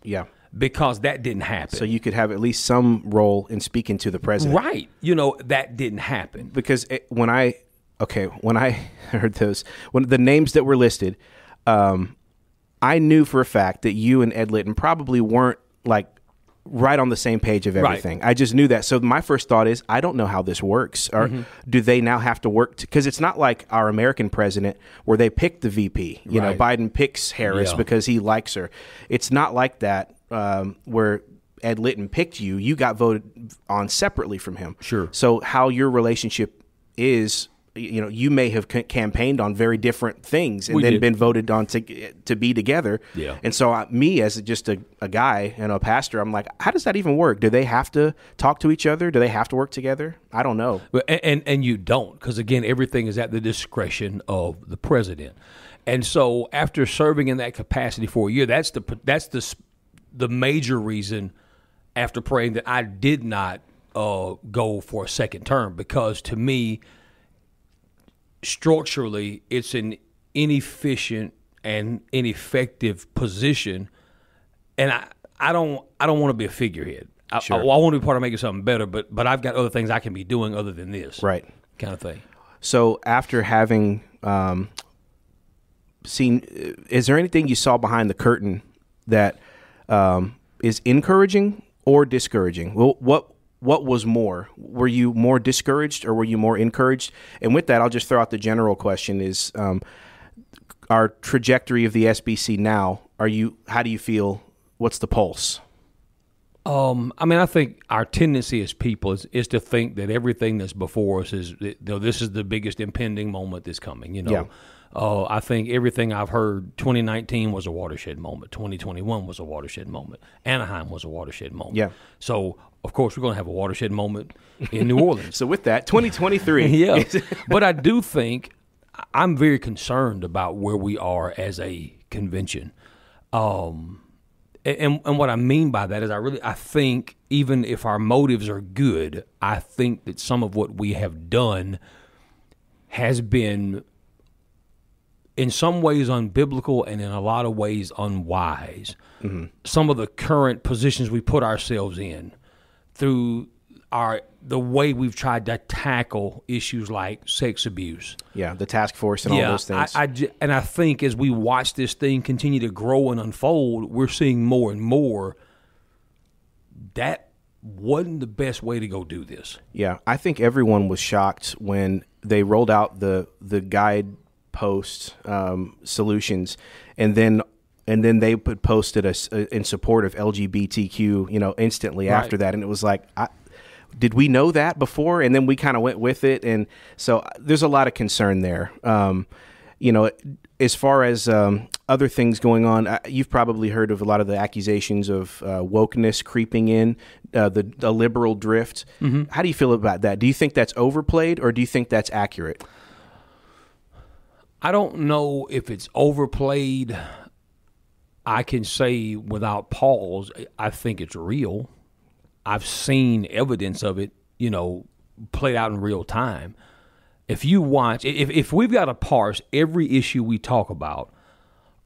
Yeah. Because that didn't happen. So you could have at least some role in speaking to the president. Right. That didn't happen. Because when I heard those, when the names that were listed, I knew for a fact that you and Ed Litton probably weren't like right on the same page of everything. Right. I just knew that. So my first thought is, I don't know how this works. Or do they now have to work? Because it's not like our American president where they pick the VP. You know, Biden picks Harris because he likes her. It's not like that. Where Ed Litton picked you, you got voted on separately from him. Sure. So how your relationship is, you may have campaigned on very different things and been voted on to be together. Yeah. And so me as just a guy and a pastor, I'm like, how does that even work? Do they have to talk to each other? Do they have to work together? I don't know. And you don't, because again, everything is at the discretion of the president. And so after serving in that capacity for a year, that's the major reason after praying that I did not go for a second term, because to me, structurally, it's an inefficient and ineffective position, and I don't want to be a figurehead. Sure. I want to be part of making something better, but I've got other things I can be doing other than this, right? Kind of thing. So after having seen, is there anything you saw behind the curtain that is encouraging or discouraging? Well, what was more? Were you more discouraged or were you more encouraged? And with that, I'll just throw out the general question: is our trajectory of the SBC now? How do you feel? What's the pulse? I think our tendency as people is to think that everything that's before us is, this is the biggest impending moment that's coming. Yeah. I think everything I've heard, 2019 was a watershed moment. 2021 was a watershed moment. Anaheim was a watershed moment. Yeah. So, of course, we're going to have a watershed moment in New Orleans. So with that, 2023. Yeah. But I do think I'm very concerned about where we are as a convention. And what I mean by that is I think even if our motives are good, I think that some of what we have done has been in some ways unbiblical and in a lot of ways unwise. Mm-hmm. Some of the current positions we put ourselves in through the way we've tried to tackle issues like sex abuse. Yeah, the task force and all those things. I think as we watch this thing continue to grow and unfold, we're seeing more and more that wasn't the best way to go do this. Yeah, I think everyone was shocked when they rolled out the guidepost solutions, and then they posted us in support of LGBTQ, instantly after that, and it was like, did we know that before? And then we kind of went with it, and so there's a lot of concern there. As far as other things going on, you've probably heard of a lot of the accusations of wokeness creeping in, the liberal drift. Mm-hmm. How do you feel about that? Do you think that's overplayed, or do you think that's accurate? I don't know if it's overplayed. I can say without pause, I think it's real. I've seen evidence of it, played out in real time. If you watch, if we've got to parse every issue we talk about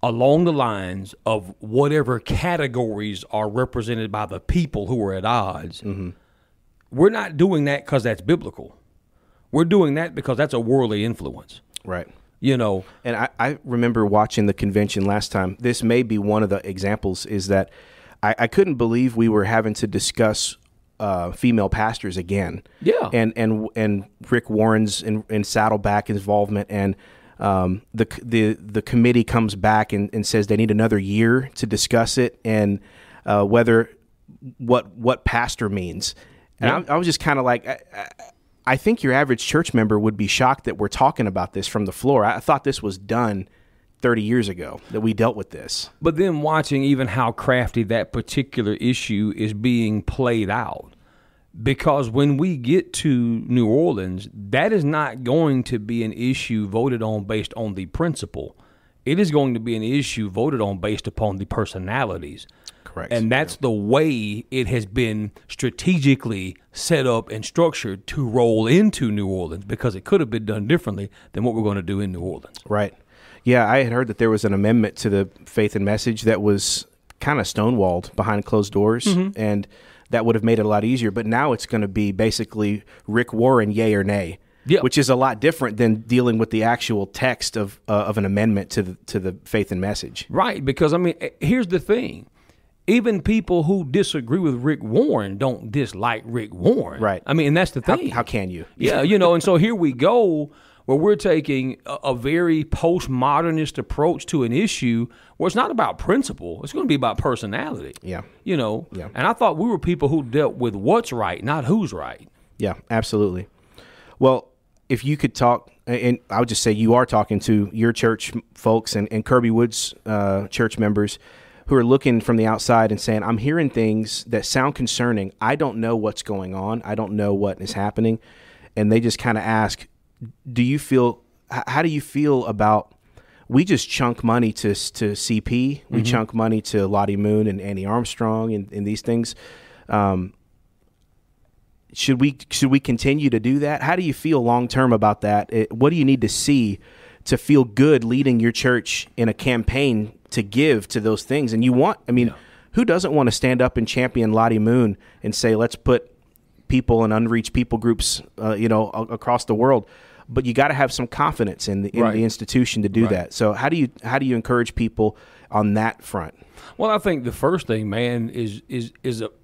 along the lines of whatever categories are represented by the people who are at odds, mm-hmm. We're not doing that because that's biblical. We're doing that because that's a worldly influence. Right. And I remember watching the convention last time. This may be one of the examples, is that I couldn't believe we were having to discuss female pastors again. Yeah. And Rick Warren's and Saddleback involvement, and the committee comes back and says they need another year to discuss it, and what pastor means. And I was just kind of like, I think your average church member would be shocked that we're talking about this from the floor. I thought this was done 30 years ago, that we dealt with this. But then watching even how crafty that particular issue is being played out. Because when we get to New Orleans, that is not going to be an issue voted on based on the principle. It is going to be an issue voted on based upon the personalities. Correct. And that's the way it has been strategically set up and structured to roll into New Orleans, because it could have been done differently than what we're going to do in New Orleans. Right. Yeah, I had heard that there was an amendment to the Faith and Message that was kind of stonewalled behind closed doors, and that would have made it a lot easier. But now it's going to be basically Rick Warren, yay or nay, which is a lot different than dealing with the actual text of an amendment to the Faith and Message. Right, because, I mean, here's the thing. Even people who disagree with Rick Warren don't dislike Rick Warren. Right. I mean, and that's the thing. How can you? Yeah, and so here we go, where we're taking a very postmodernist approach to an issue where it's not about principle. It's going to be about personality. Yeah. And I thought we were people who dealt with what's right, not who's right. Yeah, absolutely. Well, if you could talk, and I would just say you are talking to your church folks and Kirby Woods church members who are looking from the outside and saying, I'm hearing things that sound concerning. I don't know what's going on. I don't know what is happening. And they just kind of ask, how do you feel about, we just chunk money to CP, we chunk money to Lottie Moon and Annie Armstrong and these things. Should we continue to do that? How do you feel long term about that? What do you need to see to feel good leading your church in a campaign to give to those things? And who doesn't want to stand up and champion Lottie Moon and say, let's put people and unreached people groups, across the world? But you got to have some confidence in the institution to do that. So how do you encourage people on that front? Well, I think the first thing, man, is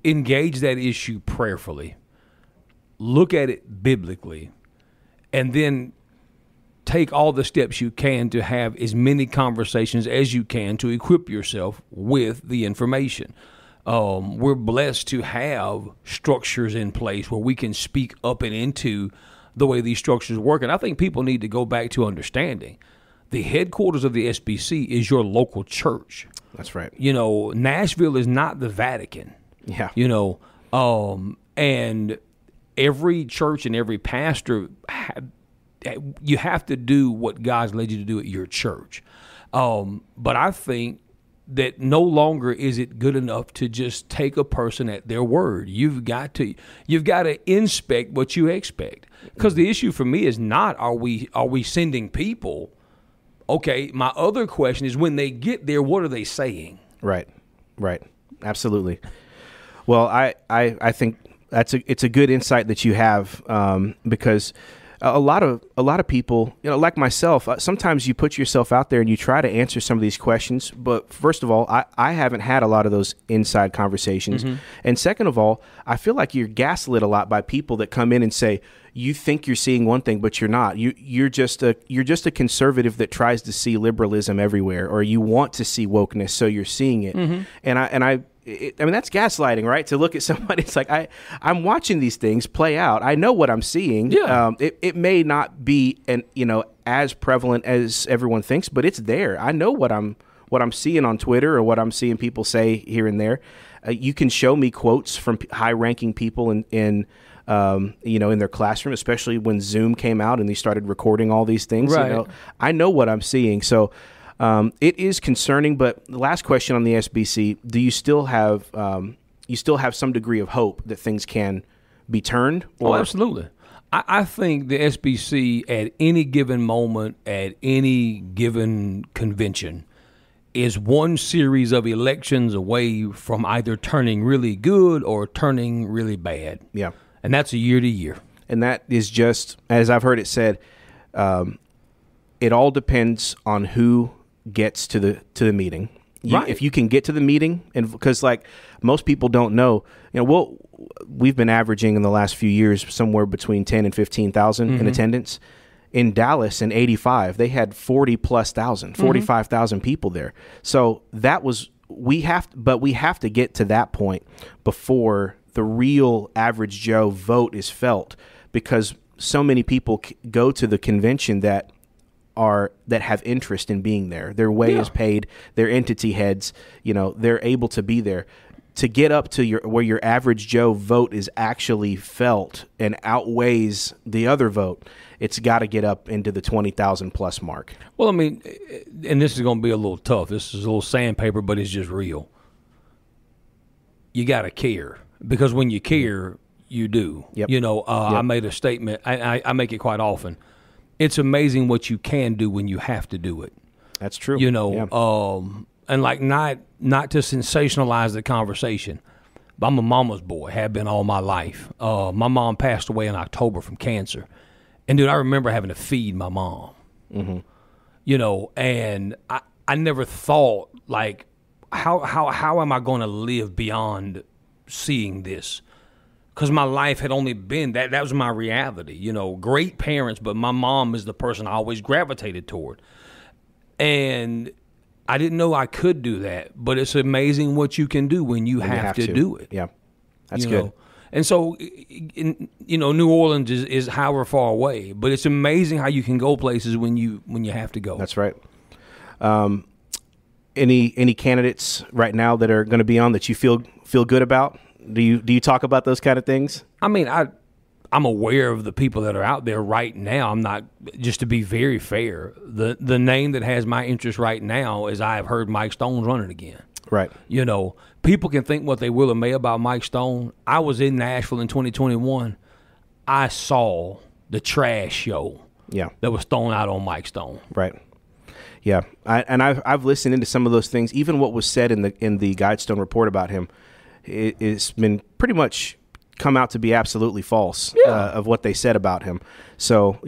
engage that issue prayerfully. Look at it biblically, and then take all the steps you can to have as many conversations as you can to equip yourself with the information. We're blessed to have structures in place where we can speak up and into the way these structures work. And I think people need to go back to understanding the headquarters of the SBC is your local church. That's right. Nashville is not the Vatican. Yeah. And every church and every pastor, you have to do what God's led you to do at your church. But I think that no longer is it good enough to just take a person at their word. You've got to inspect what you expect. Because the issue for me is not are we sending people. Okay, my other question is when they get there, what are they saying? Right. Absolutely. Well, I think it's a good insight that you have, because a lot of people, like myself, sometimes you put yourself out there and you try to answer some of these questions. But first of all, I haven't had a lot of those inside conversations. And second of all, I feel like you're gaslit a lot by people that come in and say, you think you're seeing one thing, but you're not. You're just a conservative that tries to see liberalism everywhere, or you want to see wokeness, so you're seeing it. I mean, that's gaslighting, right? To look at somebody, it's like, I'm watching these things play out. I know what I'm seeing. Yeah. It may not be as prevalent as everyone thinks, but it's there. I know what I'm seeing on Twitter or what I'm seeing people say here and there. You can show me quotes from high-ranking people in their classroom, especially when Zoom came out and they started recording all these things. Right. I know what I'm seeing. So it is concerning. But the last question on the SBC: do you still have some degree of hope that things can be turned? Oh, absolutely. I think the SBC at any given moment, at any given convention, is one series of elections away from either turning really good or turning really bad. Yeah. And that's a year to year. And that is just, as I've heard it said, it all depends on who gets to the meeting. If you can get to the meeting, and because like most people don't know, we've been averaging in the last few years somewhere between 10 and 15,000 in attendance. In Dallas in 85, they had 45,000 people there. So that was, we have to get to that point before the real average Joe vote is felt, because so many people go to the convention that have interest in being there. Their way is paid, their entity heads, they're able to be there. To get up to where your average Joe vote is actually felt and outweighs the other vote, it's got to get up into the 20,000 plus mark. Well, I mean, and this is going to be a little tough. This is a little sandpaper, but it's just real. You got to care, because when you care, you do. Yep. I made a statement. I make it quite often. It's amazing what you can do when you have to do it. That's true. And like not to sensationalize the conversation, but I'm a mama's boy, have been all my life. My mom passed away in October from cancer. And, dude, I remember having to feed my mom. And I never thought, like, how am I going to live beyond seeing this? Because my life had only been that was my reality. Great parents, but my mom is the person I always gravitated toward. And I didn't know I could do that, but it's amazing what you can do when you have to do it. Yeah, that's good. And so, New Orleans is however far away, but it's amazing how you can go places when you have to go. That's right. Any candidates right now that are going to be on that you feel good about? Do you talk about those kind of things? I mean, I'm aware of the people that are out there right now. I'm not, just to be very fair, the name that has my interest right now is I have heard Mike Stone's running again. Right. People can think what they will or may about Mike Stone. I was in Nashville in 2021. I saw the trash show that was thrown out on Mike Stone. Right. Yeah. I've listened into some of those things. Even what was said in the Guidestone report about him, it's been pretty much come out to be absolutely false of what they said about him. So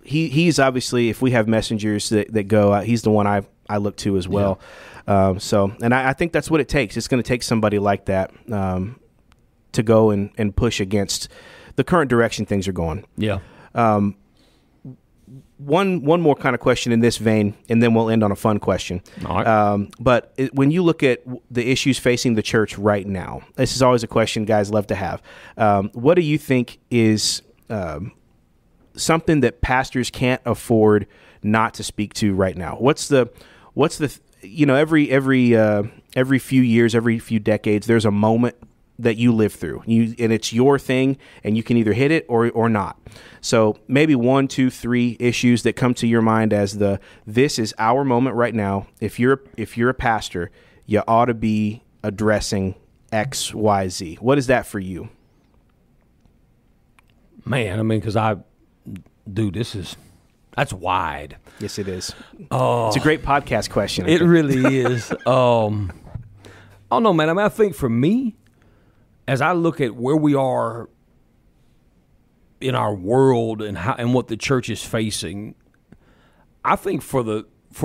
he's obviously, if we have messengers that go, he's the one I look to as well. And I think that's what it takes. It's going to take somebody like that to go and push against the current direction things are going. Yeah. One more kind of question in this vein, and then we'll end on a fun question. All right. But when you look at the issues facing the church right now, this is always a question guys love to have. What do you think is something that pastors can't afford not to speak to right now? What's the every few years, every few decades, there's a moment that you live through, and it's your thing, and you can either hit it or not. So maybe 1, 2, 3 issues that come to your mind as this is our moment right now. If you're a pastor, you ought to be addressing X, Y, Z. What is that for you? Man, I mean, because that's wide. Yes, it is. It's a great podcast question. It really is. I don't know, man. I mean, I think for me, as I look at where we are in our world and what the church is facing, I think for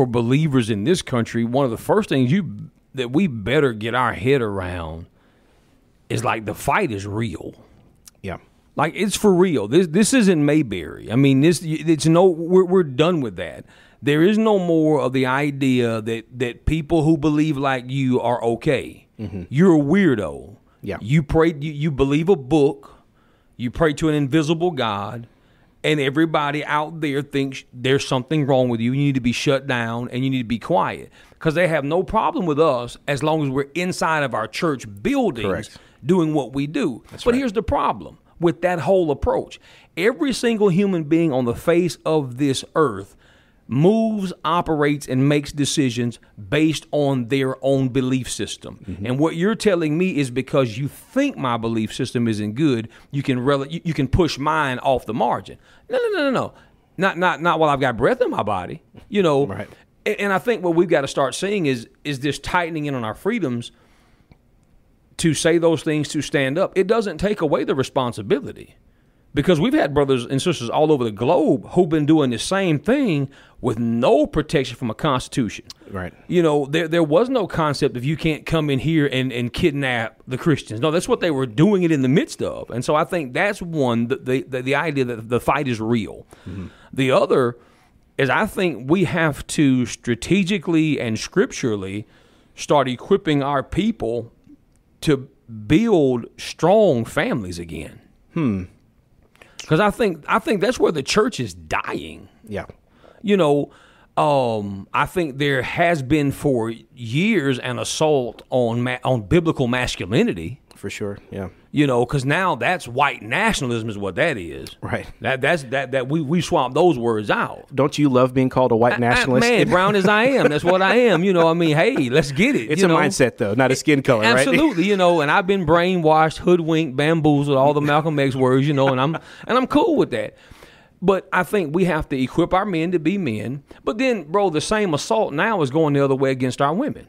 believers in this country, one of the first things that we better get our head around is like the fight is real. Yeah. Like, it's for real. This isn't Mayberry. I mean, we're done with that. There is no more of the idea that people who believe like you are okay. Mm-hmm. You're a weirdo. Yeah. You pray. You believe a book. You pray to an invisible God, and everybody out there thinks there's something wrong with you. You need to be shut down, and you need to be quiet, because they have no problem with us as long as we're inside of our church buildings. Correct. Doing what we do. That's but right. Here's the problem with that whole approach. Every single human being on the face of this earth moves, operates, and makes decisions based on their own belief system. Mm-hmm. And what you're telling me is because you think my belief system isn't good, you can push mine off the margin. No. Not while I've got breath in my body. Right. And I think what we've got to start seeing is this tightening in on our freedoms to say those things, to stand up. It doesn't take away the responsibility, Because we've had brothers and sisters all over the globe who've been doing the same thing with no protection from a constitution. Right. You know, there was no concept of you can't come in here and kidnap the Christians. No, that's what they were doing it in the midst of. And so I think that's one, the idea that the fight is real. Mm-hmm. The other is I think we have to strategically and scripturally start equipping our people to build strong families again. Because I think that's where the church is dying. Yeah. You know, I think there has been for years an assault on biblical masculinity. For sure, yeah. You know, because now that's white nationalism is what that is. Right. That we swap those words out. Don't you love being called a white nationalist? Man, brown as I am, that's what I am. You know, I mean, hey, let's get it. It's a mindset, though, not a skin color, right? Absolutely, you know, and I've been brainwashed, hoodwinked, bamboozled, all the Malcolm X words, you know, and I'm cool with that. But I think we have to equip our men to be men. But then, bro, the same assault now is going the other way against our women.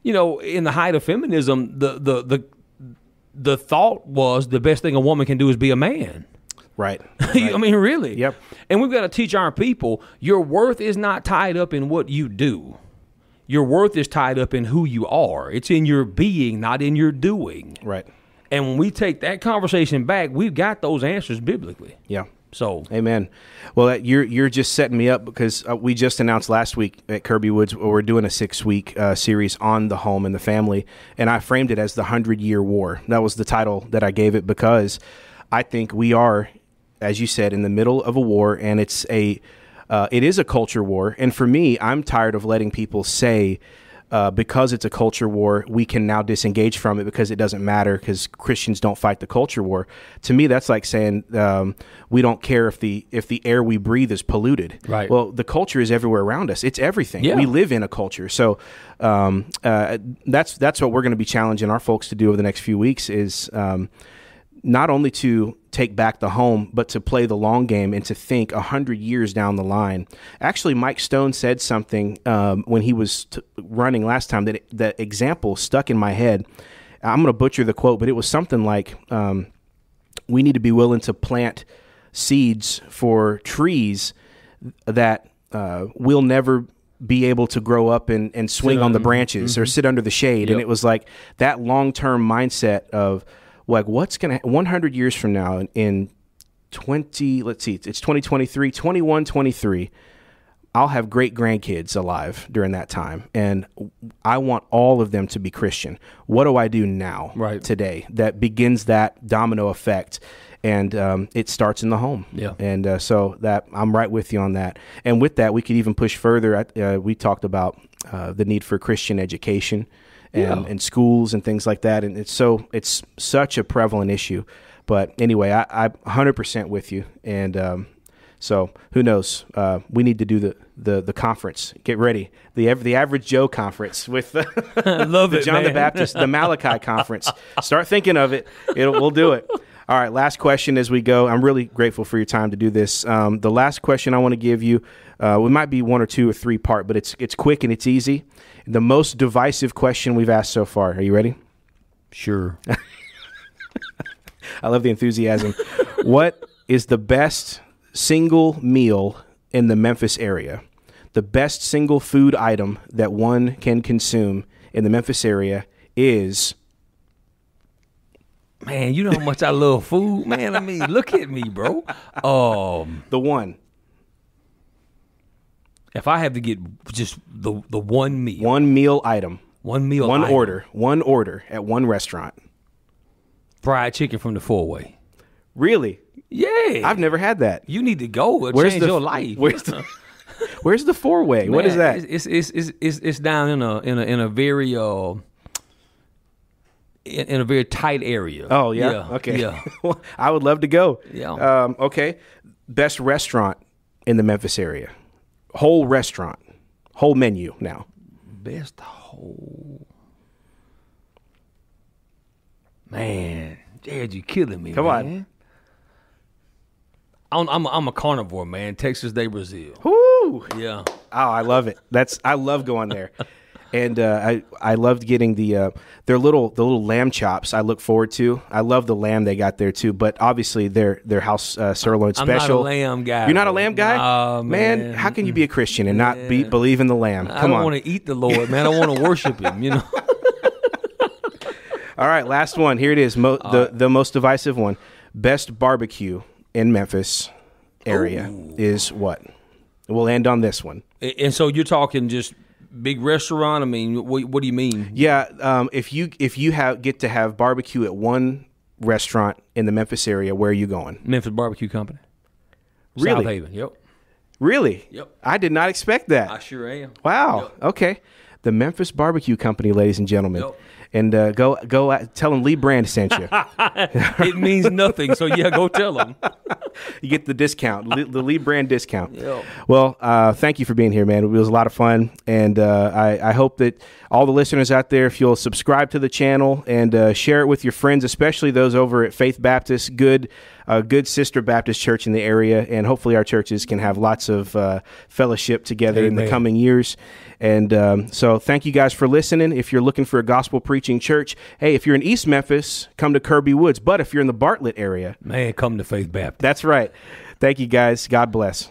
You know, in the height of feminism, the thought was the best thing a woman can do is be a man. Right. I mean, really. Yep. And we've got to teach our people, your worth is not tied up in what you do. Your worth is tied up in who you are. It's in your being, not in your doing. Right. And when we take that conversation back, we've got those answers biblically. Yeah. So, amen. Well, you're just setting me up because we just announced last week at Kirby Woods we're doing a 6-week series on the home and the family, and I framed it as the 100-Year War. That was the title that I gave it because I think we are, as you said, in the middle of a war, and it is a culture war. And for me, I'm tired of letting people say, because it's a culture war, we can now disengage from it because it doesn't matter because Christians don't fight the culture war. To me, that's like saying we don't care if the air we breathe is polluted. Right. Well, the culture is everywhere around us. It's everything. Yeah. We live in a culture. So that's what we're going to be challenging our folks to do over the next few weeks is not only to take back the home, but to play the long game and to think 100 years down the line. Actually, Mike Stone said something when he was running last time that example stuck in my head. I'm going to butcher the quote, but it was something like, we need to be willing to plant seeds for trees that will never be able to grow up and swing on the branches or sit under the shade. Yep. And it was like that long-term mindset of, like, what's going to 100 years from now in it's 2023, 2123, I'll have great grandkids alive during that time. And I want all of them to be Christian. What do I do now, today, that begins that domino effect? And it starts in the home. Yeah. And so that I'm right with you on that. And with that, we could even push further. We talked about the need for Christian education. And schools and things like that. And it's such a prevalent issue. But anyway, I'm 100% with you. And so who knows? We need to do the conference. Get ready. The Average Joe conference with love the it, John man. the Baptist, the Malachi conference. Start thinking of it. We'll do it. All right, last question as we go. I'm really grateful for your time to do this. The last question I want to give you, we might be 1 or 2 or 3 part, but it's quick and it's easy. The most divisive question we've asked so far. Are you ready? Sure. I love the enthusiasm. What is the best single meal in the Memphis area? The best single food item that one can consume in the Memphis area is... Man, you know how much I love food, man. I mean, look at me, bro. The one. If I have to get just the one meal. One meal item. One meal One item. order. One order at one restaurant. Fried chicken from the 4-way. Really? Yeah. I've never had that. You need to go. It'll change your life. Where's the 4-way? Man, what is that? It's down in a very in a very tight area. Oh yeah. Okay. Yeah. Well, I would love to go. Yeah. Okay. Best restaurant in the Memphis area. Whole restaurant. Whole menu now. Best whole. Man, Jared, you killing me. Come man. on. I'm a carnivore, man. Texas de Brazil. Woo! Yeah. Oh, I love it. I love going there. And I loved getting the little lamb chops. I look forward to. I love the lamb they got there too. But obviously their house sirloin special. I'm not a lamb guy. You're not a lamb guy? Nah, man. How can you be a Christian and not believe in the lamb? Come on. I don't want to eat the Lord, man. I want to worship him, you know. All right, last one. Here it is. The most divisive one. Best barbecue in Memphis area is what? We'll end on this one. And so you're talking just big restaurant? I mean, what do you mean? Yeah, if you get to have barbecue at one restaurant in the Memphis area, where are you going? Memphis Barbecue Company. Really? South Haven, yep. Really? Yep. I did not expect that. I sure am. Wow. Yep. Okay. The Memphis Barbecue Company, ladies and gentlemen. Yep. And go tell them Lee Brand sent you. It means nothing, so yeah, go tell them. You get the discount, the Lee Brand discount. Yep. Well, thank you for being here, man. It was a lot of fun, and I hope that all the listeners out there, if you'll subscribe to the channel and share it with your friends, especially those over at Faith Baptist, good sister Baptist church in the area, and hopefully our churches can have lots of fellowship together in the coming years. And so thank you guys for listening. If you're looking for a gospel preaching church, hey, if you're in East Memphis, come to Kirby Woods. But if you're in the Bartlett area, man, come to Faith Baptist. That's right. Thank you guys. God bless.